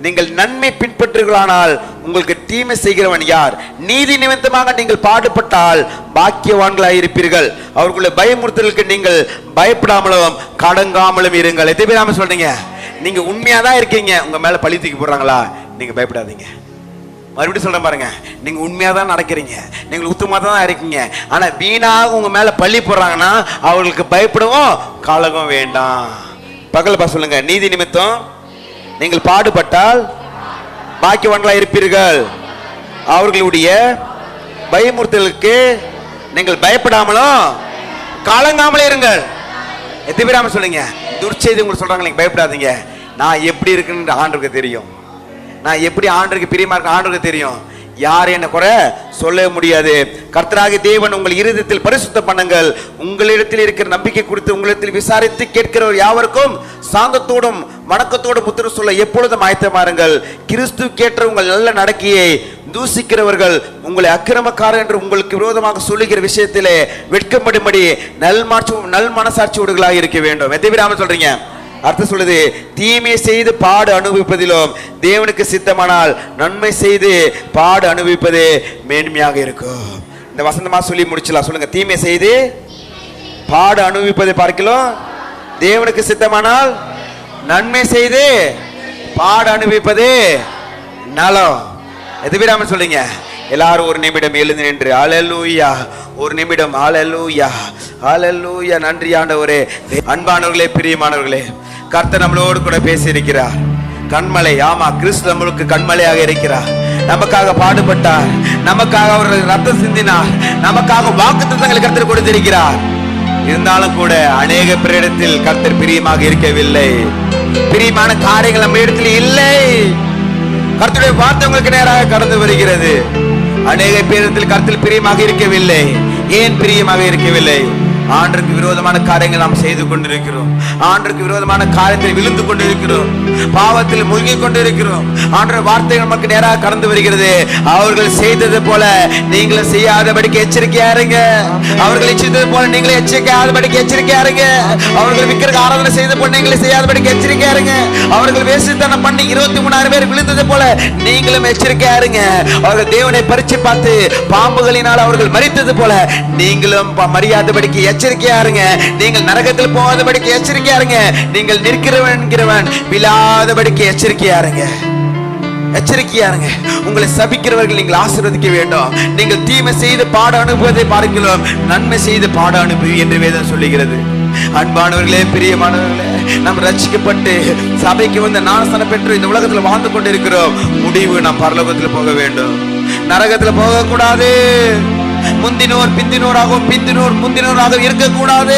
நீங்கள் நன்மை பின்பற்றுகிறானால் உங்களுக்கு தீமை செய்கிறவன் யார்? நீதி நிமித்தமாக நீங்கள் பாடுபட்டால் பாக்கியவான்களாயிருப்பீர்கள். அவர்களுடைய பயமுறுத்தலுக்கு நீங்கள் பயப்படாமலும் கடங்காமலும் இருங்கள். எத்தனை பேர் நாம சொல்றீங்க? நீங்க உண்மையாதான் இருக்கீங்க, உங்க மேல பழி தூக்கி போடுறாங்களா, நீங்க பயப்படாதீங்க. மறுபடியும் சொல்றேன் பாருங்க, நீங்க உண்மையாதான் நடக்கிறீங்க, நீங்க உத்தமா தான் இருக்கீங்க, ஆனா வீணாக உங்க மேல பழி போடுறாங்கன்னா அவர்களுக்கு பயப்படவும் கலகம் வேண்டாம். பகல் சொல்லுங்க, நீதி நிமித்தம் நீங்கள் பாடுபட்டால் பாக்கியவான்களா இருப்பீர்கள். அவர்களுடைய பயமுறுத்தலுக்கு நீங்கள் பயப்படாமலும் கலங்காமலே இருங்கள். எத்தனை பேர் சொல்லுங்க? துர்ச்செய்தி உங்களுக்கு சொல்றாங்க, நீங்க பயப்படாதீங்க. நான் எப்படி இருக்குன்னு ஆண்டவருக்கு தெரியும், நான் எப்படி ஆண்டவருக்கு பிரியமா இருக்க ஆண்டவருக்கு தெரியும். யார் என்ன குறை சொல்ல முடியாது. கர்த்தராகிய தேவன் உங்கள் இருதயத்தில் பரிசுத்த பண்ணுங்கள். உங்களிடத்தில் இருக்கிற நம்பிக்கை குறித்து உங்களிடத்தில் விசாரித்து கேட்கிறவர் யாவருக்கும் சாந்தத்தோடும் வணக்கத்தோடும் உத்தரவு சொல்ல எப்பொழுதும் ஆயத்தமாருங்கள். கிறிஸ்து கேட்ட உங்கள் நல்ல நடக்கையை தூசிக்கிறவர்கள் உங்களை அக்கிரமக்காரர் என்று உங்களுக்கு விரோதமாக சொல்லுகிற விஷயத்திலே வெட்கப்படும்படி நல் மனசாட்சியோடுகளாக இருக்க வேண்டும். எத்தனை பேர் சொல்றீங்க? அர்த்தம் சொல்லுது, தீமை செய்து பாடு அனுபவிப்பதிலும் தேவனுக்கு சித்தமானால் நன்மை செய்து பாடு அனுபவிப்பதே மேன்மையாக இருக்கும். இந்த வசந்தமா சொல்லி முடிச்சலாம். சொல்லுங்க, தீமை செய்து பாடு அனுபவிப்பதை பார்க்கலாம் தேவனுக்கு சித்தமானால் நன்மை செய்து பாடு அனுபவிப்பதே நலம். எது பேராம சொல்றீங்க? எல்லாரும் ஒரு நிமிடம் எழுந்து நின்று ஹல்லேலூயா, ஒரு நிமிடம் ஹல்லேலூயா, ஹல்லேலூயா. நன்றி ஆண்டவரே. அன்பானவர்களே, பிரியமானவர்களே, கர்த்தர் நம்மளோடு கூட பேசி இருக்கிறார். கண்மலை, ஆமா, கிறிஸ்து நம்மளுக்கு கண்மலையாக இருக்கிறார். நமக்காக பாடுபட்டார், நமக்காக அவர்கள் ரத்தம் சிந்தினார், நமக்காக வாக்குத்தத்தங்களை கர்த்தர் கொடுத்திருக்கிறார். இருந்தாலும் கூட அநேக பேரிடத்தில் கர்த்தர் பிரியமாக இருக்கவில்லை. பிரியமான காரியங்கள் நம்ம இடத்துல இல்லை. கர்த்தருடைய வார்த்தை உங்களுக்கு நேராக கடந்து வருகிறது. அநேக பேரிடத்தில் கர்த்தர் பிரியமாக இருக்கவில்லை. ஏன் பிரியமாக இருக்கவில்லை? ஆண்டருக்கு விரோதமான காரியங்கள் நாம் செய்து கொண்டிருக்கிறோம். ஆண்டருக்கு விரோதமான காரியத்தில் விழுந்து கொண்டிருக்கிறோம். பாவத்தில் மூழ்கி கொண்டிருக்கிறோம். ஆண்டர் வார்த்தை நமக்கு நேராக கடந்து வருகிறது. அவர்கள் செய்தது போல நீங்களும் செய்யாதபடிக்கு எச்சரிக்கையா இருங்க. அவர்கள் செய்தது போல நீங்களும் எச்சரிக்கையாதபடிக்கு எச்சரிக்கையா இருங்க. அவர்கள் விக்கிரக ஆராதனை செய்தது போல நீங்களும் செய்யாதபடிக்கு எச்சரிக்கையா இருங்க. அவர்கள் வேசித்தனம் பண்ணி 23,000 பேர் விழுந்தது போல நீங்களும் எச்சரிக்கையா இருங்க. அவர்கள் தேவனை பரிச்சு பார்த்து பாம்புகளினால் அவர்கள் மரித்தது போல நீங்களும் மரியாதபடிக்கு எச்சரிக்கையா இருங்க. நீங்கள் நரகத்தில் போகாதபடிக்கு எச்சரிக்கையா இருங்க. நீங்கள் நிற்கிறவன் விழாதபடிக்கு எச்சரிக்கையா இருங்க. எச்சரிக்கையா இருங்க. உங்களை சபிக்கிறவர்கள் நீங்கள் ஆசீர்வதிக்க வேண்டும். நீங்கள் தீமை செய்து பாட அனுபவத்தை பார்க்கலாம், நன்மை செய்து பாட அனுபவி என்று வேதம் சொல்லுகிறது. அன்பானவர்களே, பிரியமானவர்களே, நாம் ரட்சிக்கப்பட்டு சபைக்கு வந்து ஞானஸ்நானம் பெற்று இந்த உலகத்தில் வாழ்ந்து கொண்டிருக்கிறோம். முடிவு நாம் பரலோகத்தில் போக வேண்டும், நரகத்தில் போக கூடாது. முந்தினோர் பிந்தினோராகவும் பிந்தினோர் முந்தினோராகவும் இருக்கக்கூடாது.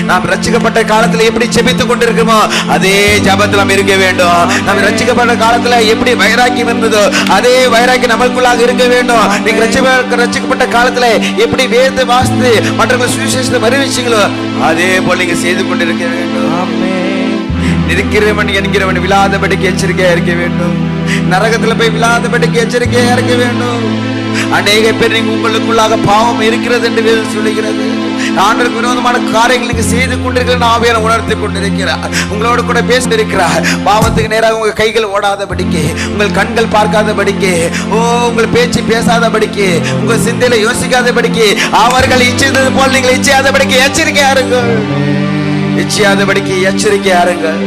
நாம் ரட்சிக்கப்பட்ட காலத்துல எப்படி ஜெபித்துக் கொண்டிருக்கிறோமோ அதே ஜெபத்தில் நாம் இருக்க வேண்டும். நாம் ரட்சிக்கப்பட்ட காலத்துல எப்படி வைராக்கியம் இருந்ததோ அதே வைராக்கியம் நமக்குள்ளாக இருக்க வேண்டும். நீங்க ரட்சிக்கப்பட்ட காலத்துல எப்படி வேத வாசித்து மற்றவர்கள் சுவிசேஷத்தை அறிவிச்சீங்களோ அதே போல நீங்க செய்து கொண்டிருக்க வேண்டும். இருக்கிறவன் என்கிறவன் விழாதபடிக்கு எச்சரிக்கையா இருக்க வேண்டும். நரகத்துல போய் விழாதபடிக்கு எச்சரிக்கையா இருக்க வேண்டும். அநேக பேர் நீங்க உங்களுக்குள்ளாக பாவம் இருக்கிறது என்று வேதம் சொல்லுகிறது. ஆண்டவருக்கு விரோதமான காரியங்கள் நீங்க செய்து கொண்டிருக்கிற ஆவியானவர் உணர்த்தி கொண்டிருக்கிறார். உங்களோடு கூட பேசி இருக்கிறார். பாவத்துக்கு நேராக உங்க கைகள் ஓடாதபடிக்கு, உங்கள் கண்கள் பார்க்காதபடிக்கு, உங்கள் பேச்சு பேசாதபடிக்கு, உங்கள் சிந்தையில யோசிக்காதபடிக்கு, அவர்கள் இச்சைத்தது போல் நீங்கள் இச்சையாதபடிக்கு எச்சரிக்கையா இருங்கள். இச்சையாதபடிக்கு எச்சரிக்கையா இருங்கள்.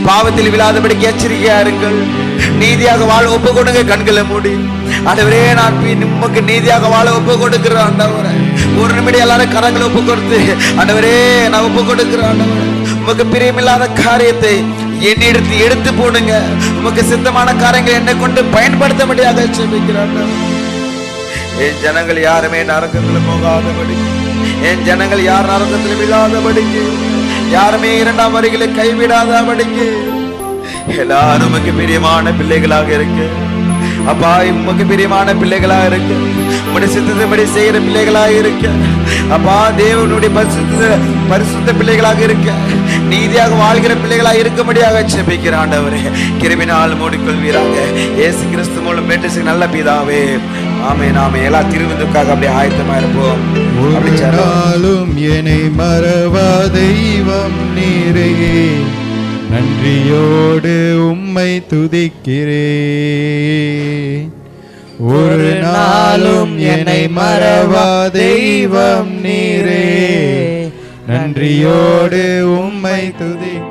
பாவத்தில் விழாதபடிக்கு எச்சரிக்கையா இருங்கள். நீதியாக வாழ ஒப்பு கொடுங்க. கண்களை மூடி, ஆண்டவரே நான் உமக்கு நீதியாக வாழ ஒப்பு கொடுக்கிறேன் ஆண்டவரே. ஒரு நிமிடம் எல்லாரும் கரங்களை ஒப்பு கொடுத்து, ஆண்டவரே நான் ஒப்பு கொடுக்கிறேன் ஆண்டவரே. உமக்கு பிரியமில்லாத காரியத்தை என்னிடத்து எடுத்து போடுங்க. உமக்கு சித்தமான காரியங்கள் என்னை கொண்டு பயன்படுத்தபடியாக ஜெபிக்கிறேன். என் ஜனங்கள் யாருமே நரகத்தில் போகாதபடி, என் ஜனங்கள் யார் நரகத்தில் விழாதபடிக்கு, யாருமே இரண்டாம் வரிகளை கைவிடாதபடிக்கு எல்லாரும் பிரியமான பிள்ளைகளாக இருக்கு. அப்பா உமக்கு பிரியமான பிள்ளைகளா இருக்க, உம்முடைய சித்தத்தின்படி செய்கிற பிள்ளைகளாக இருக்க, அப்பா தேவனுடைய பரிசுத்த பிள்ளைகளாக இருக்க, நீதியாக வாழ்கிற பிள்ளைகளாக இருக்கும்படியாக ஜெபிக்கிற ஆண்டவரே கிருபையினால் மூடிக்கொள்வீராக. இயேசு கிறிஸ்து மூலம் வேண்டு நல்ல பிதாவே, ஆமென் ஆமென். எல்லா திருவிருந்துக்காக அப்படியே ஆயத்தமா இருப்போம். நாளும் என்னை மறவா தெய்வம் நீரே, நன்றியோடு உம்மை துதிக்கிறேன். ஒரு நாளும் என்னை மறவா தெய்வம் நீரே, நன்றியோடு உம்மை துதிக்கிறேன்.